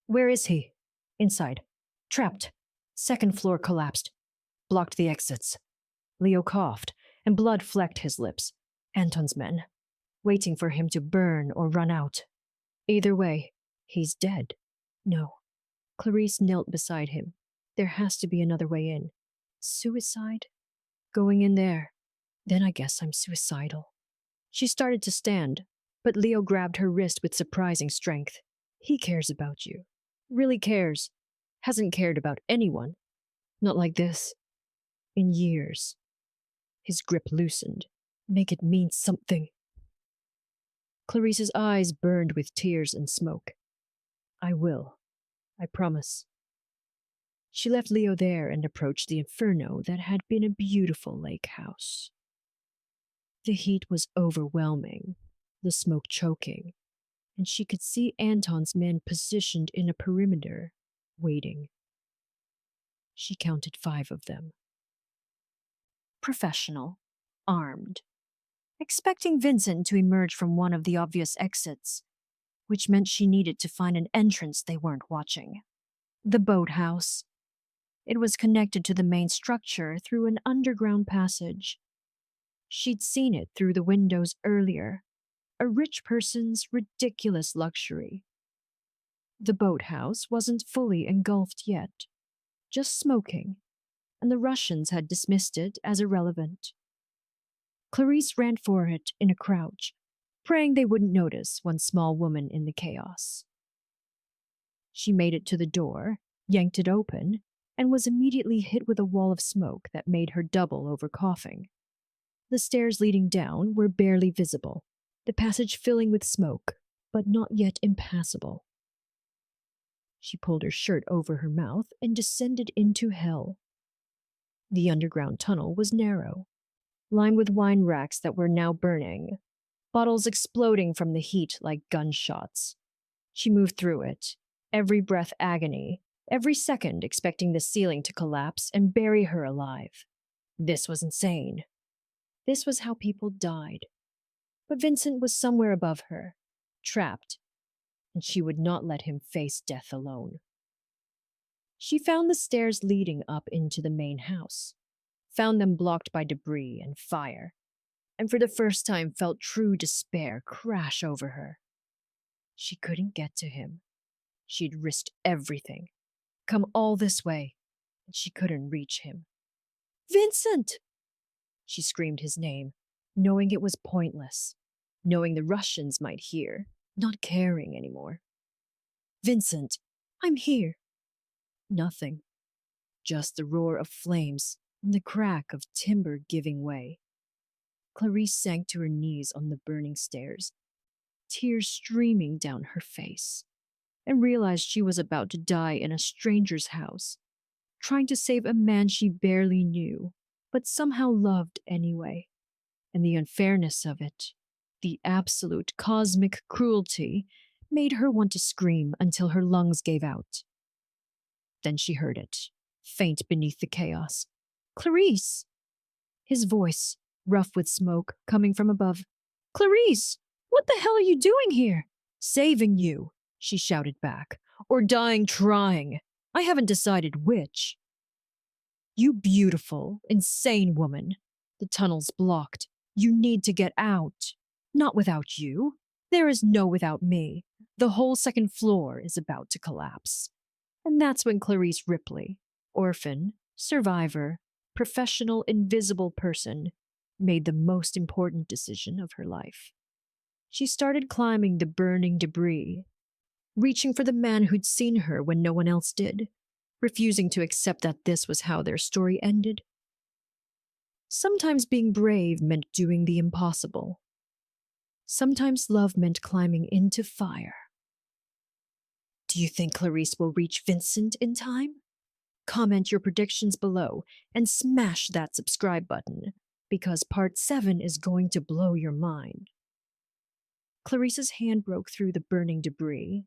Where is he?" "Inside. Trapped. Second floor collapsed. Blocked the exits." Leo coughed, and blood flecked his lips. "Anton's men. Waiting for him to burn or run out. Either way, he's dead." "No." Clarice knelt beside him. "There has to be another way in. Suicide? Going in there. Then I guess I'm suicidal." She started to stand, but Leo grabbed her wrist with surprising strength. "He cares about you. Really cares. Hasn't cared about anyone. Not like this. In years." His grip loosened. "Make it mean something." Clarice's eyes burned with tears and smoke. "I will. I promise." She left Leo there and approached the inferno that had been a beautiful lake house. The heat was overwhelming, the smoke choking, and she could see Anton's men positioned in a perimeter, waiting. She counted 5 of them. Professional, armed, expecting Vincent to emerge from one of the obvious exits, which meant she needed to find an entrance they weren't watching. The boathouse. It was connected to the main structure through an underground passage. She'd seen it through the windows earlier, a rich person's ridiculous luxury. The boathouse wasn't fully engulfed yet, just smoking, and the Russians had dismissed it as irrelevant. Clarice ran for it in a crouch, praying they wouldn't notice one small woman in the chaos. She made it to the door, yanked it open, and was immediately hit with a wall of smoke that made her double over coughing. The stairs leading down were barely visible, the passage filling with smoke, but not yet impassable. She pulled her shirt over her mouth and descended into hell. The underground tunnel was narrow, lined with wine racks that were now burning, bottles exploding from the heat like gunshots. She moved through it, every breath agony, every second expecting the ceiling to collapse and bury her alive. This was insane. This was how people died. But Vincent was somewhere above her, trapped, and she would not let him face death alone. She found the stairs leading up into the main house, found them blocked by debris and fire, and for the first time felt true despair crash over her. She couldn't get to him. She'd risked everything, come all this way, and she couldn't reach him. "Vincent!" She screamed his name, knowing it was pointless, knowing the Russians might hear, not caring anymore. "Vincent, I'm here." Nothing. Just the roar of flames and the crack of timber giving way. Clarice sank to her knees on the burning stairs, tears streaming down her face, and realized she was about to die in a stranger's house, trying to save a man she barely knew, but somehow loved anyway. And the unfairness of it, the absolute cosmic cruelty, made her want to scream until her lungs gave out. Then she heard it, faint beneath the chaos. "Clarice!" His voice, rough with smoke, coming from above. "Clarice! What the hell are you doing here?" "Saving you," she shouted back. "Or dying trying. I haven't decided which." "You beautiful, insane woman. The tunnel's blocked. You need to get out. Not without you. There is no without me. The whole second floor is about to collapse." And that's when Clarice Ripley, orphan, survivor, professional invisible person, made the most important decision of her life. She started climbing the burning debris, reaching for the man who'd seen her when no one else did, refusing to accept that this was how their story ended. Sometimes being brave meant doing the impossible. Sometimes love meant climbing into fire. Do you think Clarice will reach Vincent in time? Comment your predictions below and smash that subscribe button, because part 7 is going to blow your mind. Clarice's hand broke through the burning debris,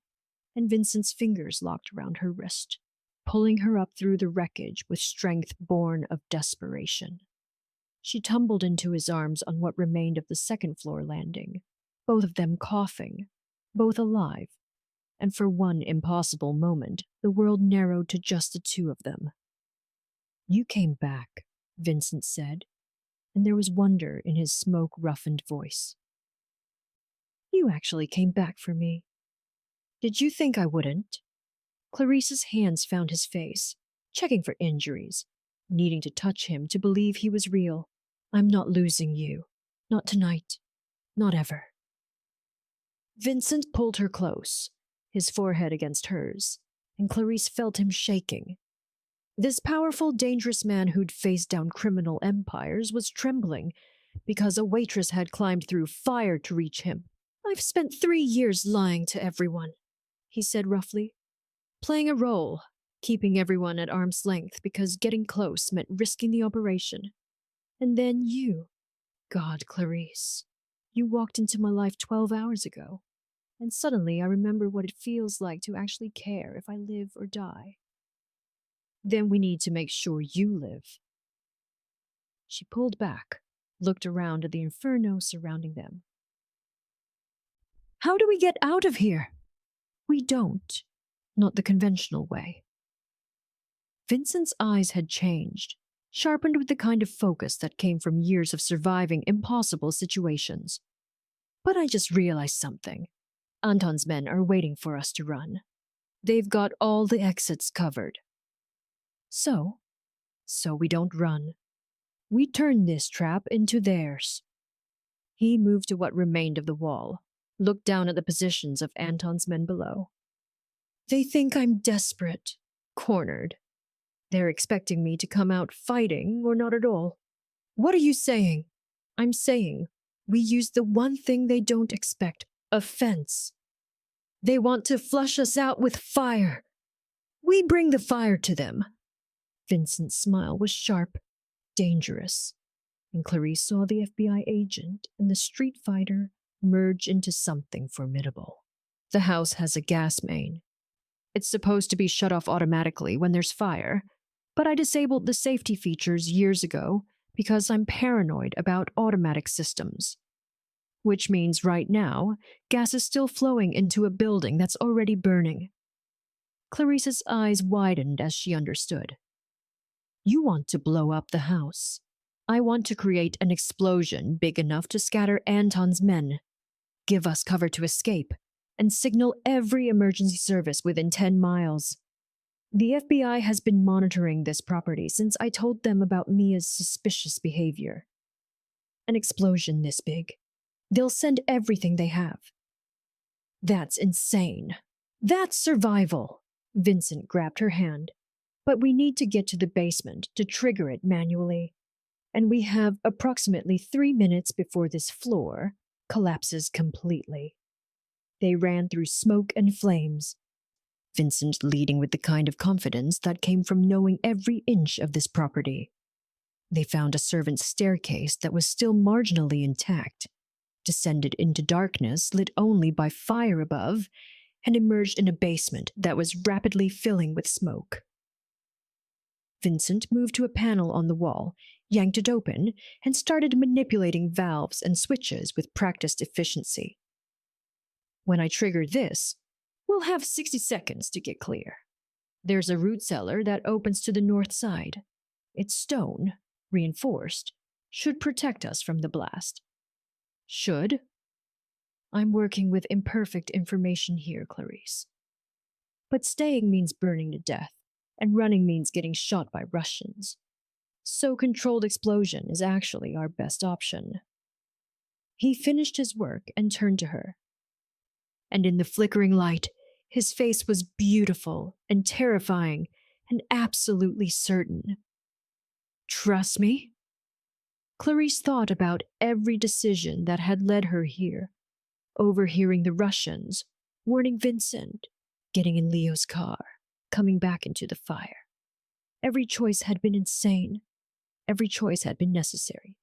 and Vincent's fingers locked around her wrist, pulling her up through the wreckage with strength born of desperation. She tumbled into his arms on what remained of the second-floor landing, both of them coughing, both alive, and for one impossible moment, the world narrowed to just the two of them. "You came back," Vincent said, and there was wonder in his smoke-roughened voice. "You actually came back for me. Did you think I wouldn't?" Clarice's hands found his face, checking for injuries, needing to touch him to believe he was real. "I'm not losing you. Not tonight. Not ever." Vincent pulled her close, his forehead against hers, and Clarice felt him shaking. This powerful, dangerous man who'd faced down criminal empires was trembling because a waitress had climbed through fire to reach him. "I've spent 3 years lying to everyone," he said roughly. "Playing a role, keeping everyone at arm's length because getting close meant risking the operation. And then you. God, Clarice, you walked into my life 12 hours ago, and suddenly I remember what it feels like to actually care if I live or die. Then we need to make sure you live." She pulled back, looked around at the inferno surrounding them. "How do we get out of here?" "We don't. Not the conventional way." Vincent's eyes had changed, sharpened with the kind of focus that came from years of surviving impossible situations. "But I just realized something. Anton's men are waiting for us to run. They've got all the exits covered. So we don't run. We turn this trap into theirs." He moved to what remained of the wall, looked down at the positions of Anton's men below. "They think I'm desperate, cornered. They're expecting me to come out fighting or not at all. What are you saying?" "I'm saying we use the one thing they don't expect, a fence. They want to flush us out with fire. We bring the fire to them." Vincent's smile was sharp, dangerous, and Clarice saw the FBI agent and the street fighter merge into something formidable. "The house has a gas main. It's supposed to be shut off automatically when there's fire, but I disabled the safety features years ago because I'm paranoid about automatic systems. Which means right now, gas is still flowing into a building that's already burning." Clarice's eyes widened as she understood. "You want to blow up the house. I want to create an explosion big enough to scatter Anton's men, give us cover to escape, and signal every emergency service within 10 miles. The FBI has been monitoring this property since I told them about Mia's suspicious behavior. An explosion this big. They'll send everything they have." "That's insane. That's survival." Vincent grabbed her hand. "But we need to get to the basement to trigger it manually. And we have approximately 3 minutes before this floor collapses completely." They ran through smoke and flames, Vincent leading with the kind of confidence that came from knowing every inch of this property. They found a servant's staircase that was still marginally intact, descended into darkness lit only by fire above, and emerged in a basement that was rapidly filling with smoke. Vincent moved to a panel on the wall, yanked it open, and started manipulating valves and switches with practiced efficiency. When I trigger this, we'll have 60 seconds to get clear. There's a root cellar that opens to the north side. It's stone, reinforced, should protect us from the blast. Should? I'm working with imperfect information here, Clarice. But staying means burning to death, and running means getting shot by Russians. So controlled explosion is actually our best option. He finished his work and turned to her. And in the flickering light, his face was beautiful and terrifying and absolutely certain. Trust me? Clarice thought about every decision that had led her here. Overhearing the Russians, warning Vincent, getting in Leo's car, coming back into the fire. Every choice had been insane. Every choice had been necessary.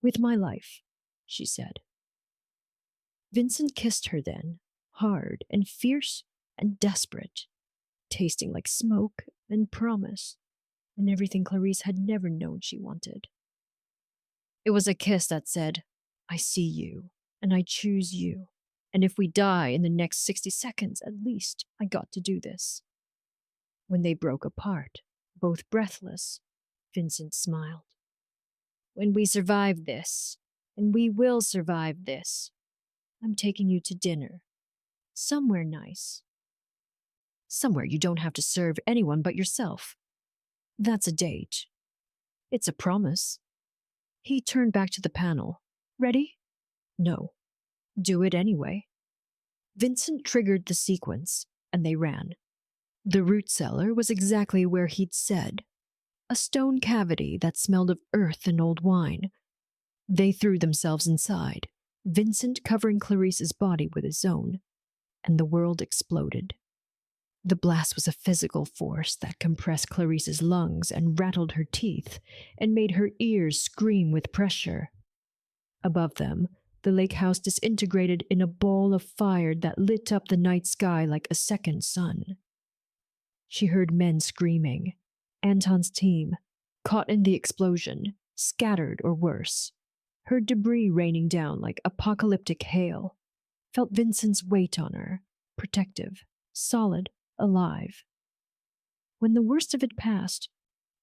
With my life, she said. Vincent kissed her then, hard and fierce and desperate, tasting like smoke and promise, and everything Clarice had never known she wanted. It was a kiss that said, I see you, and I choose you. And if we die in the next 60 seconds, at least I got to do this. When they broke apart, both breathless, Vincent smiled. When we survive this, and we will survive this, I'm taking you to dinner. Somewhere nice. Somewhere you don't have to serve anyone but yourself. That's a date. It's a promise. He turned back to the panel. Ready? No. Do it anyway. Vincent triggered the sequence, and they ran. The root cellar was exactly where he'd said. A stone cavity that smelled of earth and old wine. They threw themselves inside, Vincent covering Clarice's body with his own, and the world exploded. The blast was a physical force that compressed Clarice's lungs and rattled her teeth and made her ears scream with pressure. Above them, the lake house disintegrated in a ball of fire that lit up the night sky like a second sun. She heard men screaming. Anton's team, caught in the explosion, scattered or worse. Heard debris raining down like apocalyptic hail. Felt Vincent's weight on her, protective, solid, alive. When the worst of it passed,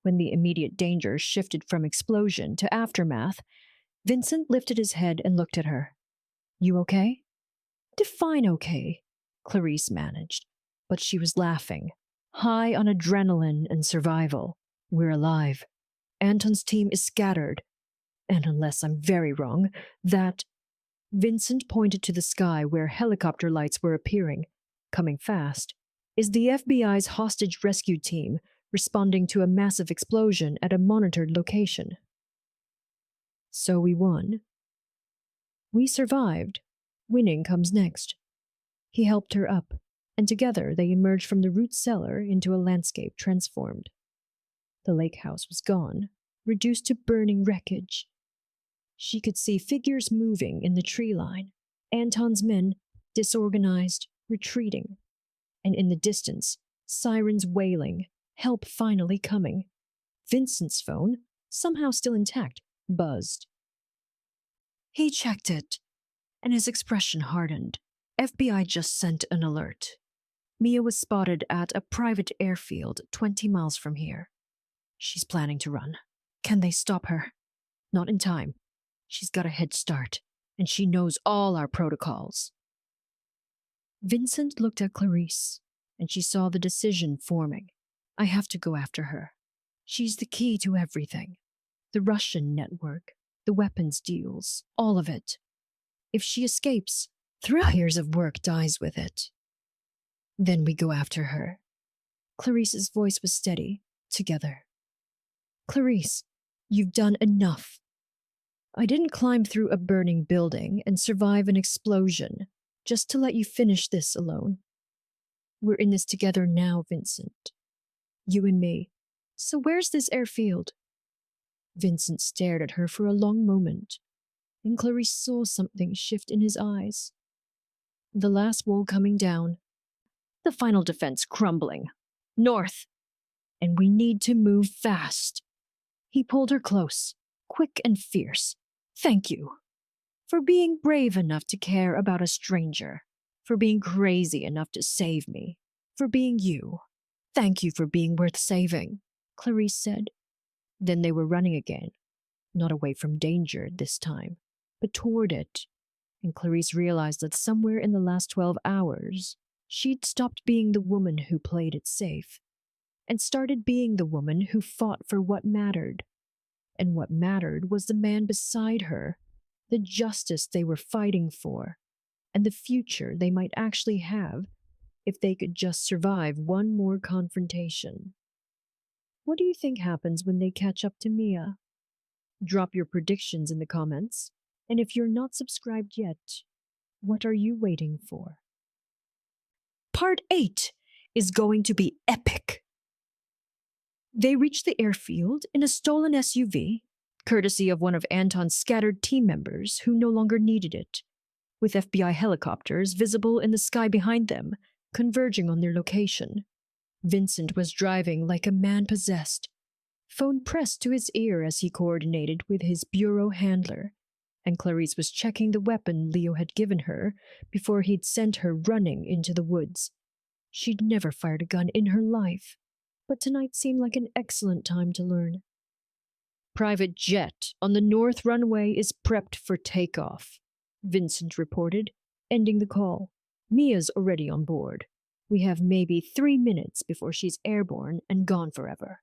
when the immediate danger shifted from explosion to aftermath, Vincent lifted his head and looked at her. You okay? Define okay, Clarice managed, but she was laughing, high on adrenaline and survival. We're alive. Anton's team is scattered. And unless I'm very wrong, that... Vincent pointed to the sky where helicopter lights were appearing, coming fast, is the FBI's hostage rescue team responding to a massive explosion at a monitored location. So we won. We survived. Winning comes next. He helped her up, and together they emerged from the root cellar into a landscape transformed. The lake house was gone, reduced to burning wreckage. She could see figures moving in the tree line, Anton's men, disorganized, retreating, and in the distance, sirens wailing, help finally coming. Vincent's phone, somehow still intact, buzzed. He checked it, and his expression hardened. FBI just sent an alert. Mia was spotted at a private airfield 20 miles from here. She's planning to run. Can they stop her? Not in time. She's got a head start, and she knows all our protocols. Vincent looked at Clarice, and she saw the decision forming. I have to go after her. She's the key to everything. The Russian network, the weapons deals, all of it. If she escapes, 3 years of work dies with it. Then we go after her. Clarice's voice was steady, together. Clarice, you've done enough. I didn't climb through a burning building and survive an explosion just to let you finish this alone. We're in this together now, Vincent. You and me. So where's this airfield? Vincent stared at her for a long moment, and Clarice saw something shift in his eyes. The last wall coming down. The final defense crumbling. North. And we need to move fast. He pulled her close, quick and fierce. Thank you. For being brave enough to care about a stranger. For being crazy enough to save me. For being you. Thank you for being worth saving, Clarice said. Then they were running again. Not away from danger this time, but toward it. And Clarice realized that somewhere in the last 12 hours, she'd stopped being the woman who played it safe, and started being the woman who fought for what mattered. And what mattered was the man beside her, the justice they were fighting for, and the future they might actually have if they could just survive one more confrontation. What do you think happens when they catch up to Mia? Drop your predictions in the comments, and if you're not subscribed yet, what are you waiting for? Part 8 is going to be epic. They reached the airfield in a stolen SUV, courtesy of one of Anton's scattered team members who no longer needed it, with FBI helicopters visible in the sky behind them, converging on their location. Vincent was driving like a man possessed, phone pressed to his ear as he coordinated with his bureau handler, and Clarice was checking the weapon Leo had given her before he'd sent her running into the woods. She'd never fired a gun in her life, but tonight seemed like an excellent time to learn. Private jet on the north runway is prepped for takeoff, Vincent reported, ending the call. Mia's already on board. We have maybe 3 minutes before she's airborne and gone forever.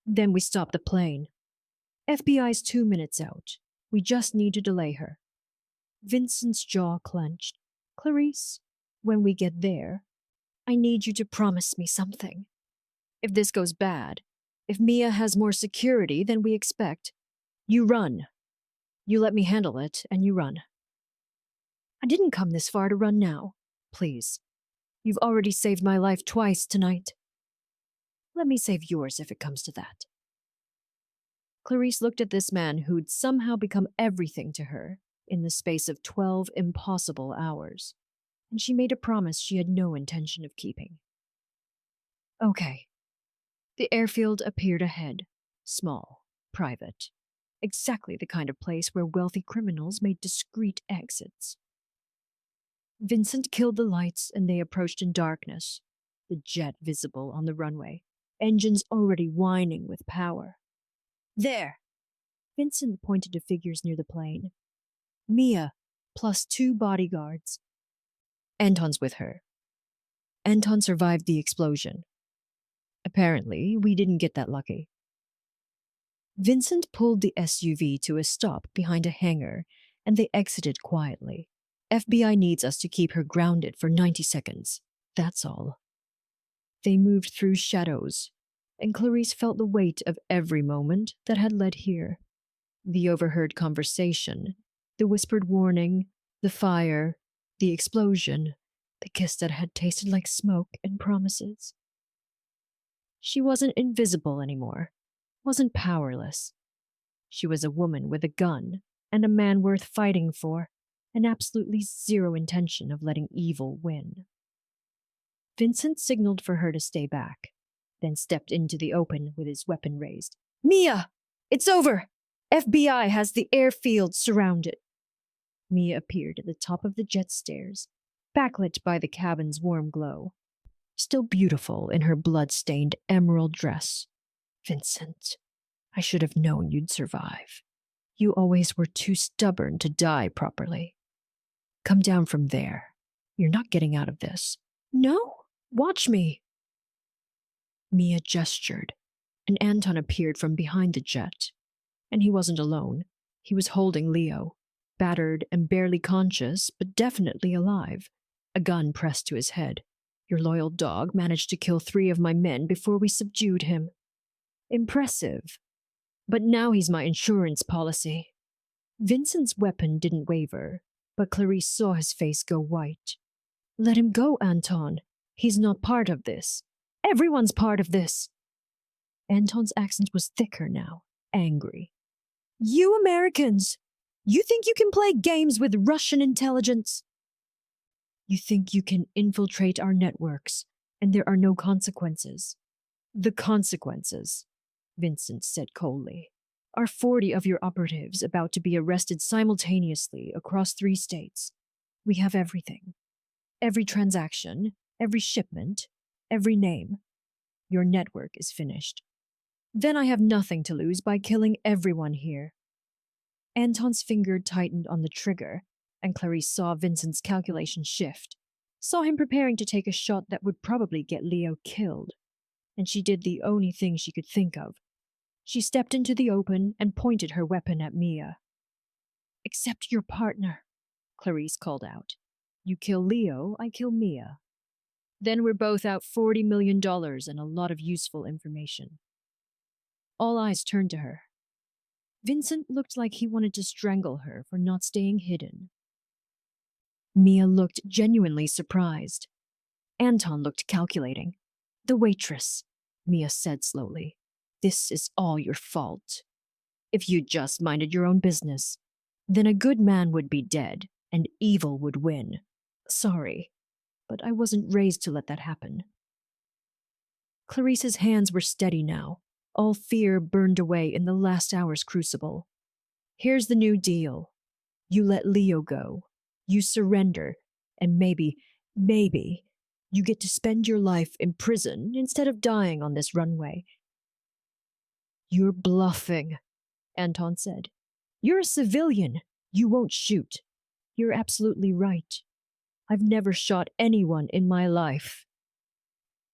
Then we stop the plane. FBI's 2 minutes out. We just need to delay her. Vincent's jaw clenched. Clarice, when we get there, I need you to promise me something. If this goes bad, if Mia has more security than we expect, you run. You let me handle it, and you run. I didn't come this far to run now. Please. You've already saved my life twice tonight. Let me save yours if it comes to that. Clarice looked at this man who'd somehow become everything to her in the space of 12 impossible hours, and she made a promise she had no intention of keeping. Okay. The airfield appeared ahead, small, private, exactly the kind of place where wealthy criminals made discreet exits. Vincent killed the lights and they approached in darkness, the jet visible on the runway, engines already whining with power. There! Vincent pointed to figures near the plane. Mia, plus 2 bodyguards. Anton's with her. Anton survived the explosion. Apparently, we didn't get that lucky. Vincent pulled the SUV to a stop behind a hangar, and they exited quietly. FBI needs us to keep her grounded for 90 seconds. That's all. They moved through shadows, and Clarice felt the weight of every moment that had led here. The overheard conversation, the whispered warning, the fire, the explosion, the kiss that had tasted like smoke and promises. She wasn't invisible anymore, wasn't powerless. She was a woman with a gun and a man worth fighting for, and absolutely zero intention of letting evil win. Vincent signaled for her to stay back, then stepped into the open with his weapon raised. Mia! It's over! FBI has the airfield surrounded. Mia appeared at the top of the jet stairs, backlit by the cabin's warm glow, still beautiful in her blood-stained emerald dress. Vincent, I should have known you'd survive. You always were too stubborn to die properly. Come down from there. You're not getting out of this. No, watch me. Mia gestured, and Anton appeared from behind the jet. And he wasn't alone. He was holding Leo, battered and barely conscious, but definitely alive, a gun pressed to his head. Your loyal dog managed to kill 3 of my men before we subdued him. Impressive. But now he's my insurance policy. Vincent's weapon didn't waver, but Clarice saw his face go white. Let him go, Anton. He's not part of this. Everyone's part of this. Anton's accent was thicker now, angry. You Americans! You think you can play games with Russian intelligence? You think you can infiltrate our networks, and there are no consequences. The consequences, Vincent said coldly, are 40 of your operatives about to be arrested simultaneously across 3 states. We have everything. Every transaction, every shipment, every name. Your network is finished. Then I have nothing to lose by killing everyone here. Anton's finger tightened on the trigger, and Clarice saw Vincent's calculation shift, saw him preparing to take a shot that would probably get Leo killed. And she did the only thing she could think of. She stepped into the open and pointed her weapon at Mia. "Accept your partner," Clarice called out. "You kill Leo, I kill Mia. Then we're both out $40 million and a lot of useful information." All eyes turned to her. Vincent looked like he wanted to strangle her for not staying hidden. Mia looked genuinely surprised. Anton looked calculating. "The waitress," Mia said slowly. "This is all your fault. If you'd just minded your own business, then a good man would be dead and evil would win. Sorry, but I wasn't raised to let that happen." Clarice's hands were steady now, all fear burned away in the last hour's crucible. "Here's the new deal. You let Leo go. You surrender, and maybe, you get to spend your life in prison instead of dying on this runway." "You're bluffing," Anton said. "You're a civilian. You won't shoot. You're absolutely right. I've never shot anyone in my life."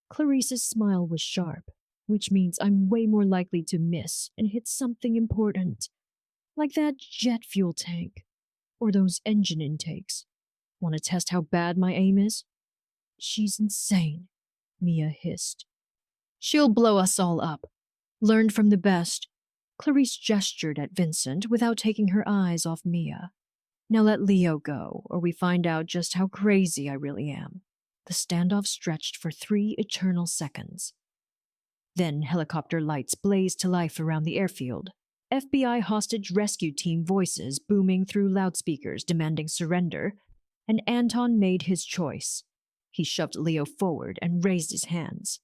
Clarice's smile was sharp, which means I'm way more likely to miss and hit something important, like that jet fuel tank, or those engine intakes. Want to test how bad my aim is? "She's insane," Mia hissed. "She'll blow us all up. Learned from the best." Clarice gestured at Vincent without taking her eyes off Mia. "Now let Leo go, or we find out just how crazy I really am." The standoff stretched for 3 eternal seconds. Then helicopter lights blazed to life around the airfield, FBI hostage rescue team voices booming through loudspeakers demanding surrender, and Anton made his choice. He shoved Leo forward and raised his hands.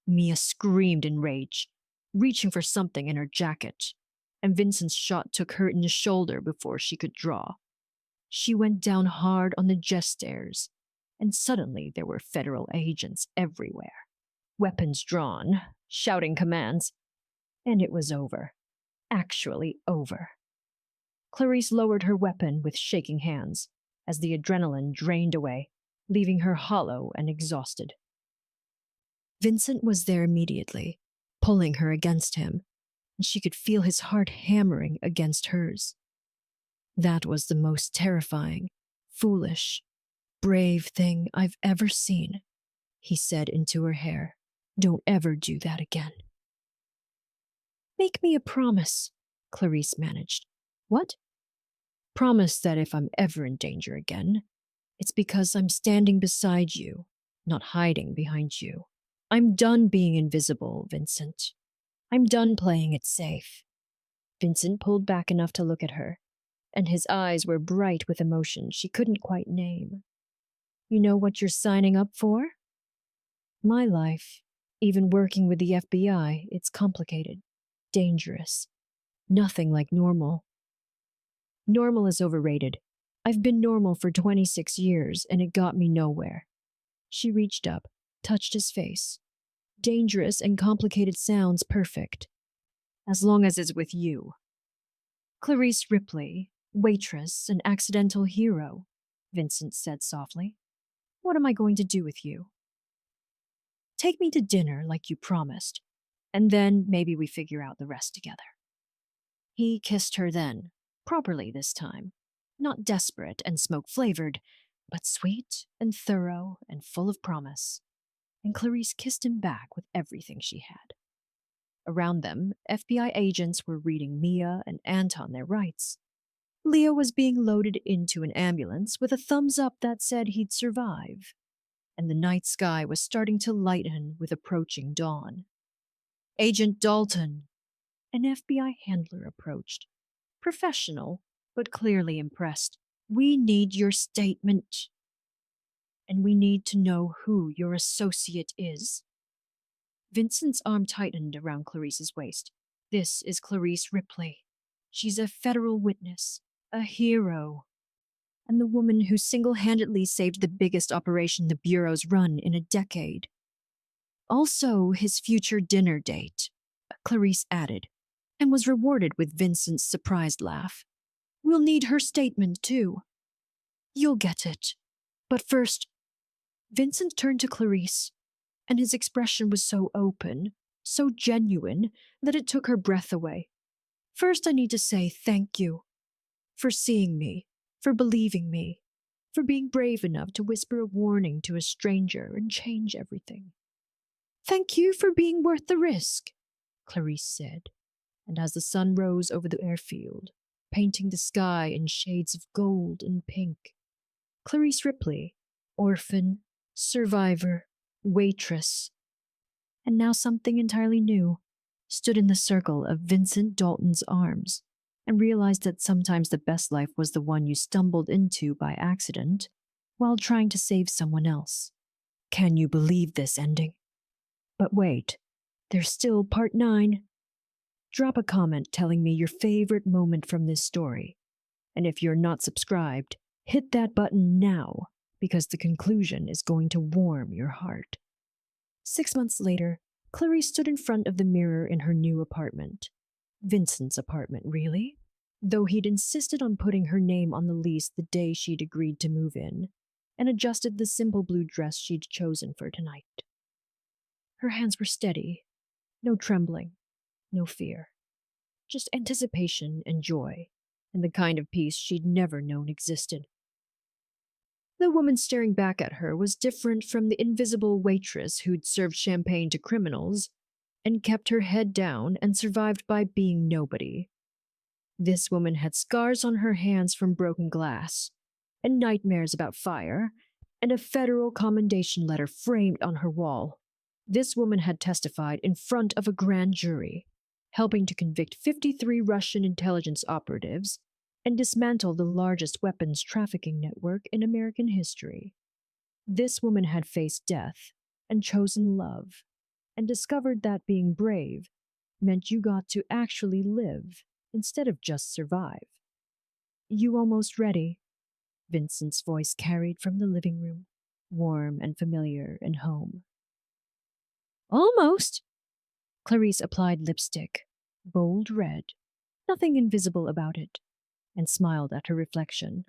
Mia screamed in rage, reaching for something in her jacket, and Vincent's shot took her in the shoulder before she could draw. She went down hard on the jet stairs, and suddenly there were federal agents everywhere, weapons drawn, shouting commands, and it was over. Actually over. Clarice lowered her weapon with shaking hands as the adrenaline drained away, leaving her hollow and exhausted. Vincent was there immediately, pulling her against him, and she could feel his heart hammering against hers. That was the most terrifying, foolish, brave thing I've ever seen, he said into her hair. "Don't ever do that again." "Make me a promise," Clarice managed. "What?" "Promise that if I'm ever in danger again, it's because I'm standing beside you, not hiding behind you. I'm done being invisible, Vincent. I'm done playing it safe." Vincent pulled back enough to look at her, and his eyes were bright with emotion she couldn't quite name. "You know what you're signing up for?" "My life. Even working with the FBI, it's complicated. Dangerous. Nothing like normal." "Normal is overrated. I've been normal for 26 years, and it got me nowhere." She reached up, touched his face. "Dangerous and complicated sounds perfect. As long as it's with you." "Clarice Ripley, waitress, and accidental hero," Vincent said softly. "What am I going to do with you?" "Take me to dinner like you promised, and then maybe we figure out the rest together." He kissed her then, properly this time, not desperate and smoke-flavored, but sweet and thorough and full of promise, and Clarice kissed him back with everything she had. Around them, FBI agents were reading Mia and Anton their rights. Leo was being loaded into an ambulance with a thumbs up that said he'd survive, and the night sky was starting to lighten with approaching dawn. "Agent Dalton!" An FBI handler approached. Professional, but clearly impressed. "We need your statement. And we need to know who your associate is." Vincent's arm tightened around Clarice's waist. This is Clarice Ripley. She's a federal witness, a hero, and the woman who single-handedly saved the biggest operation the Bureau's run in a decade. Also his future dinner date, Clarice added, and was rewarded with Vincent's surprised laugh. We'll need her statement, too. You'll get it. But first, Vincent turned to Clarice, and his expression was so open, so genuine, that it took her breath away. First, I need to say thank you for seeing me, for believing me, for being brave enough to whisper a warning to a stranger and change everything. Thank you for being worth the risk, Clarice said, and as the sun rose over the airfield, painting the sky in shades of gold and pink, Clarice Ripley, orphan, survivor, waitress, and now something entirely new, stood in the circle of Vincent Dalton's arms and realized that sometimes the best life was the one you stumbled into by accident while trying to save someone else. Can you believe this ending? But wait, there's still part 9. Drop a comment telling me your favorite moment from this story. And if you're not subscribed, hit that button now, because the conclusion is going to warm your heart. 6 months later, Clarice stood in front of the mirror in her new apartment. Vincent's apartment, really? Though he'd insisted on putting her name on the lease the day she'd agreed to move in, and adjusted the simple blue dress she'd chosen for tonight. Her hands were steady, no trembling, no fear. Just anticipation and joy, and the kind of peace she'd never known existed. The woman staring back at her was different from the invisible waitress who'd served champagne to criminals and kept her head down and survived by being nobody. This woman had scars on her hands from broken glass, and nightmares about fire, and a federal commendation letter framed on her wall. This woman had testified in front of a grand jury, helping to convict 53 Russian intelligence operatives and dismantle the largest weapons trafficking network in American history. This woman had faced death and chosen love, and discovered that being brave meant you got to actually live instead of just survive. You almost ready? Vincent's voice carried from the living room, warm and familiar and home. Almost. Clarice applied lipstick, bold red, nothing invisible about it, and smiled at her reflection.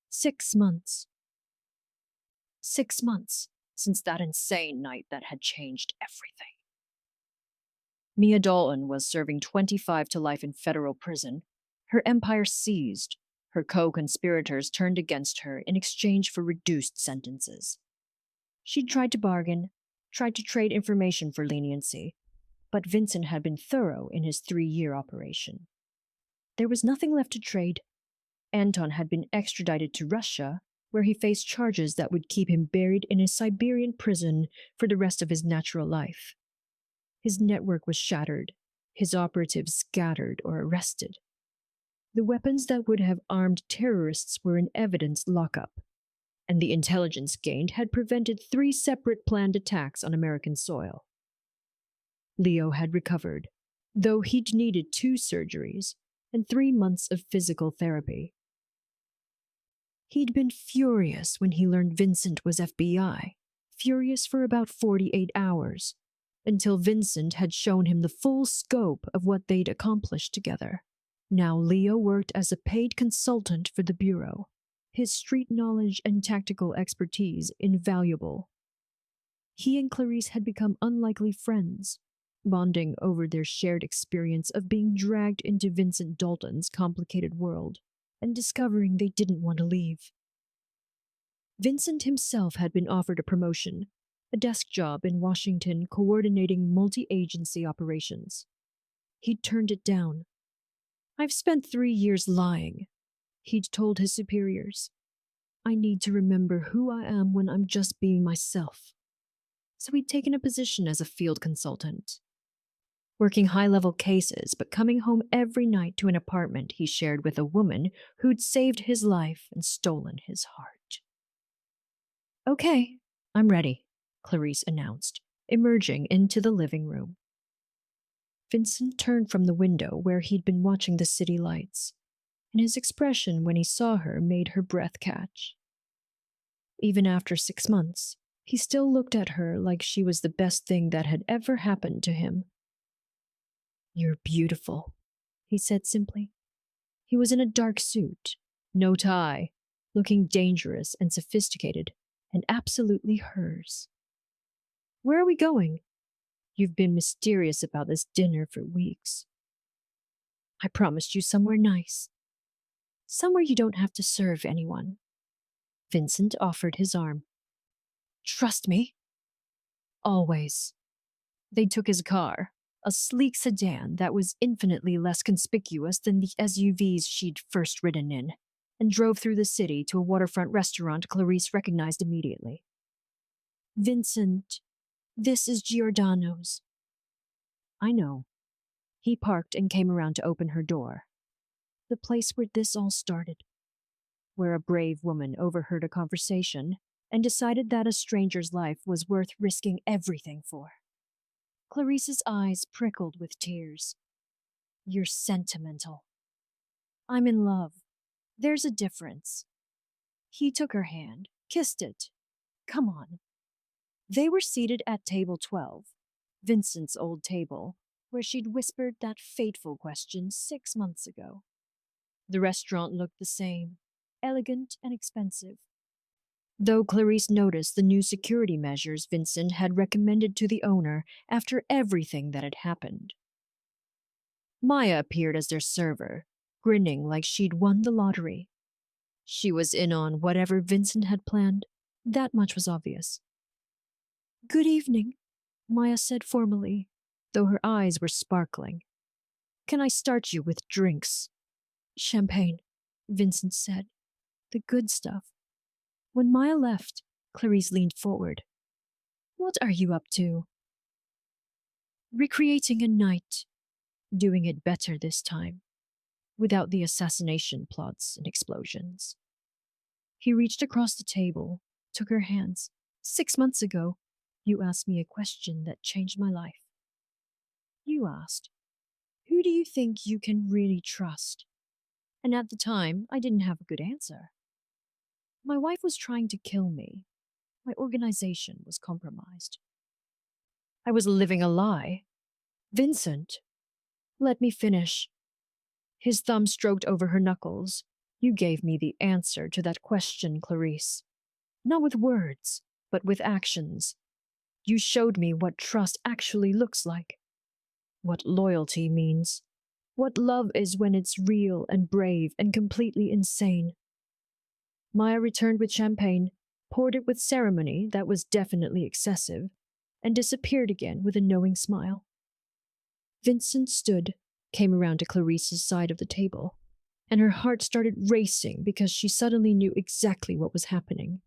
6 months. 6 months since that insane night that had changed everything. Mia Dalton was serving 25 to life in federal prison, her empire seized, her co-conspirators turned against her in exchange for reduced sentences. She'd tried to bargain, tried to trade information for leniency, but Vincent had been thorough in his 3-year operation. There was nothing left to trade. Anton had been extradited to Russia, where he faced charges that would keep him buried in a Siberian prison for the rest of his natural life. His network was shattered, his operatives scattered or arrested. The weapons that would have armed terrorists were in evidence lockup, and the intelligence gained had prevented 3 separate planned attacks on American soil. Leo had recovered, though he'd needed 2 surgeries and 3 months of physical therapy. He'd been furious when he learned Vincent was FBI, furious for about 48 hours, until Vincent had shown him the full scope of what they'd accomplished together. Now Leo worked as a paid consultant for the Bureau, his street knowledge and tactical expertise invaluable. He and Clarice had become unlikely friends, bonding over their shared experience of being dragged into Vincent Dalton's complicated world and discovering they didn't want to leave. Vincent himself had been offered a promotion, a desk job in Washington coordinating multi-agency operations. He'd turned it down. I've spent 3 years lying, he'd told his superiors. I need to remember who I am when I'm just being myself. So he'd taken a position as a field consultant, working high-level cases but coming home every night to an apartment he shared with a woman who'd saved his life and stolen his heart. Okay, I'm ready, Clarice announced, emerging into the living room. Vincent turned from the window where he'd been watching the city lights, and his expression when he saw her made her breath catch. Even after 6 months, he still looked at her like she was the best thing that had ever happened to him. "You're beautiful," he said simply. He was in a dark suit, no tie, looking dangerous and sophisticated, and absolutely hers. "Where are we going? You've been mysterious about this dinner for weeks." "I promised you somewhere nice. Somewhere you don't have to serve anyone." Vincent offered his arm. "Trust me." "Always." They took his car, a sleek sedan that was infinitely less conspicuous than the SUVs she'd first ridden in, and drove through the city to a waterfront restaurant Clarice recognized immediately. "Vincent, this is Giordano's." "I know." He parked and came around to open her door. The place where this all started. Where a brave woman overheard a conversation and decided that a stranger's life was worth risking everything for. Clarice's eyes prickled with tears. "You're sentimental." "I'm in love. There's a difference." He took her hand, kissed it. "Come on." They were seated at table 12, Vincent's old table, where she'd whispered that fateful question 6 months ago. The restaurant looked the same, elegant and expensive, though Clarice noticed the new security measures Vincent had recommended to the owner after everything that had happened. Maya appeared as their server, grinning like she'd won the lottery. She was in on whatever Vincent had planned. That much was obvious. "Good evening," Maya said formally, though her eyes were sparkling. "Can I start you with drinks?" "Champagne," Vincent said. "The good stuff." When Maya left, Clarice leaned forward. "What are you up to?" "Recreating a night. Doing it better this time. Without the assassination plots and explosions." He reached across the table, took her hands. "6 months ago, you asked me a question that changed my life. You asked, 'Who do you think you can really trust?' And at the time, I didn't have a good answer. My wife was trying to kill me. My organization was compromised. I was living a lie. Vincent, let me finish." His thumb stroked over her knuckles. "You gave me the answer to that question, Clarice. Not with words, but with actions. You showed me what trust actually looks like. What loyalty means. What love is when it's real and brave and completely insane." Maya returned with champagne, poured it with ceremony that was definitely excessive, and disappeared again with a knowing smile. Vincent stood, came around to Clarice's side of the table, and her heart started racing because she suddenly knew exactly what was happening.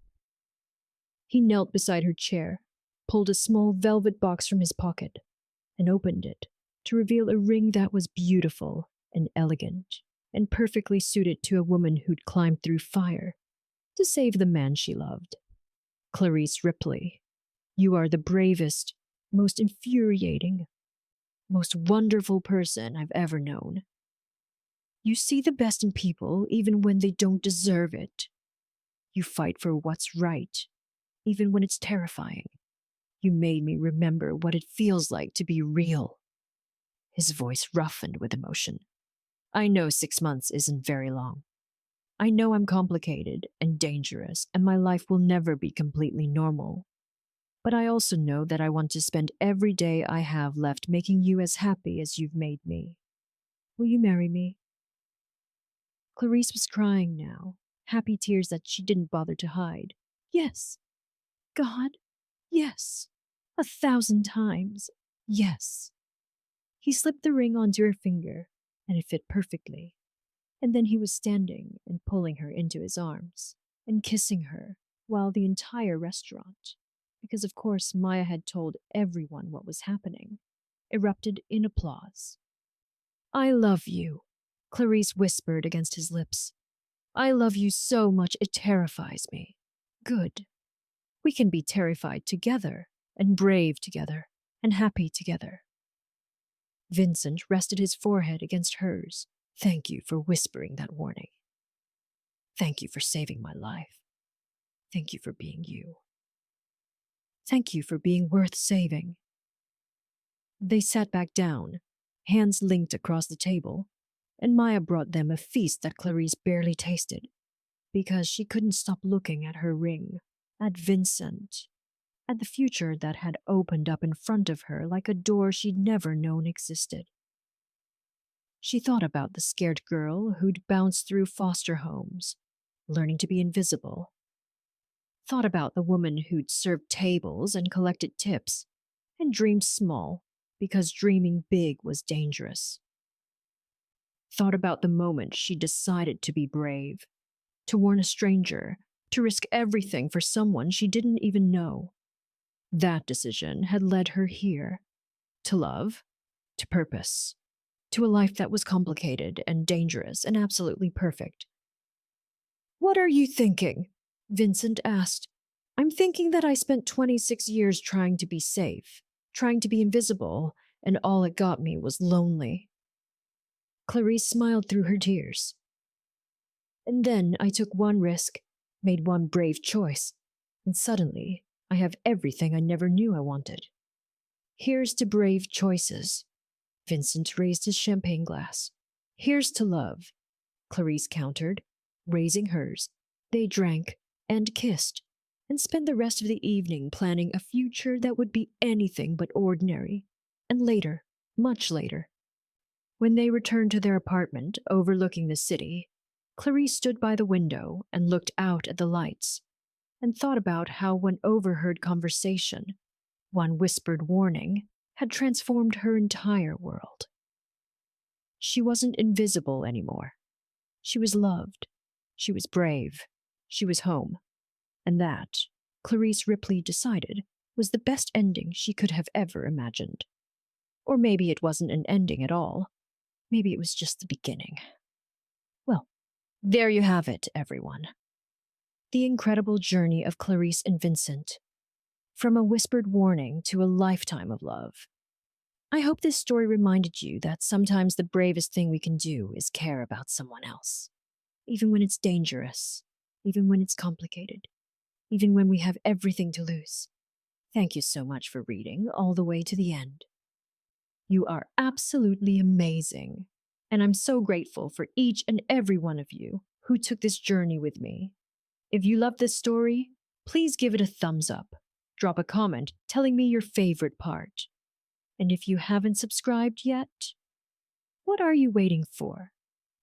He knelt beside her chair, pulled a small velvet box from his pocket, and opened it to reveal a ring that was beautiful and elegant and perfectly suited to a woman who'd climbed through fire to save the man she loved. "Clarice Ripley, you are the bravest, most infuriating, most wonderful person I've ever known. You see the best in people even when they don't deserve it. You fight for what's right, even when it's terrifying. You made me remember what it feels like to be real." His voice roughened with emotion. "I know 6 months isn't very long. I know I'm complicated and dangerous, and my life will never be completely normal. But I also know that I want to spend every day I have left making you as happy as you've made me. Will you marry me?" Clarice was crying now, happy tears that she didn't bother to hide. "Yes. God, yes. 1,000 times, yes." He slipped the ring onto her finger, and it fit perfectly. And then he was standing and pulling her into his arms and kissing her while the entire restaurant, because of course Maya had told everyone what was happening, erupted in applause. "I love you," Clarice whispered against his lips. "I love you so much it terrifies me. Good. We can be terrified together and brave together, and happy together. Vincent rested his forehead against hers. Thank you for whispering that warning. Thank you for saving my life. Thank you for being you. Thank you for being worth saving. They sat back down, hands linked across the table, and Maya brought them a feast that Clarice barely tasted, because she couldn't stop looking at her ring, at Vincent, at the future that had opened up in front of her like a door she'd never known existed. She thought about the scared girl who'd bounced through foster homes, learning to be invisible. Thought about the woman who'd served tables and collected tips, and dreamed small because dreaming big was dangerous. Thought about the moment she decided to be brave, to warn a stranger, to risk everything for someone she didn't even know. That decision had led her here, to love, to purpose, to a life that was complicated and dangerous and absolutely perfect. "What are you thinking?" Vincent asked. "I'm thinking that I spent 26 years trying to be safe, trying to be invisible, and all it got me was lonely." Clarice smiled through her tears. "And then I took one risk, made one brave choice, and suddenly I have everything I never knew I wanted. Here's to brave choices." Vincent raised his champagne glass. "Here's to love," Clarice countered, raising hers. They drank and kissed, and spent the rest of the evening planning a future that would be anything but ordinary. And later, much later, when they returned to their apartment overlooking the city, Clarice stood by the window and looked out at the lights, and thought about how one overheard conversation, one whispered warning, had transformed her entire world. She wasn't invisible anymore. She was loved. She was brave. She was home. And that, Clarice Ripley decided, was the best ending she could have ever imagined. Or maybe it wasn't an ending at all. Maybe it was just the beginning. Well, there you have it, everyone. The incredible journey of Clarice and Vincent. From a whispered warning to a lifetime of love. I hope this story reminded you that sometimes the bravest thing we can do is care about someone else. Even when it's dangerous. Even when it's complicated. Even when we have everything to lose. Thank you so much for reading all the way to the end. You are absolutely amazing, and I'm so grateful for each and every one of you who took this journey with me. If you love this story, please give it a thumbs up. Drop a comment telling me your favorite part. And if you haven't subscribed yet, what are you waiting for?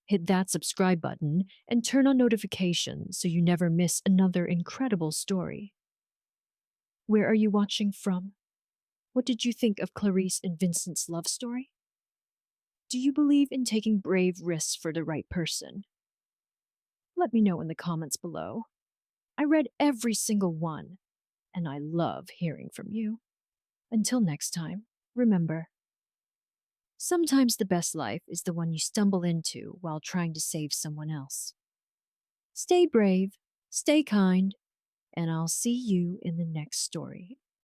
Hit that subscribe button and turn on notifications so you never miss another incredible story. Where are you watching from? What did you think of Clarice and Vincent's love story? Do you believe in taking brave risks for the right person? Let me know in the comments below. I read every single one, and I love hearing from you. Until next time, remember, sometimes the best life is the one you stumble into while trying to save someone else. Stay brave, stay kind, and I'll see you in the next story.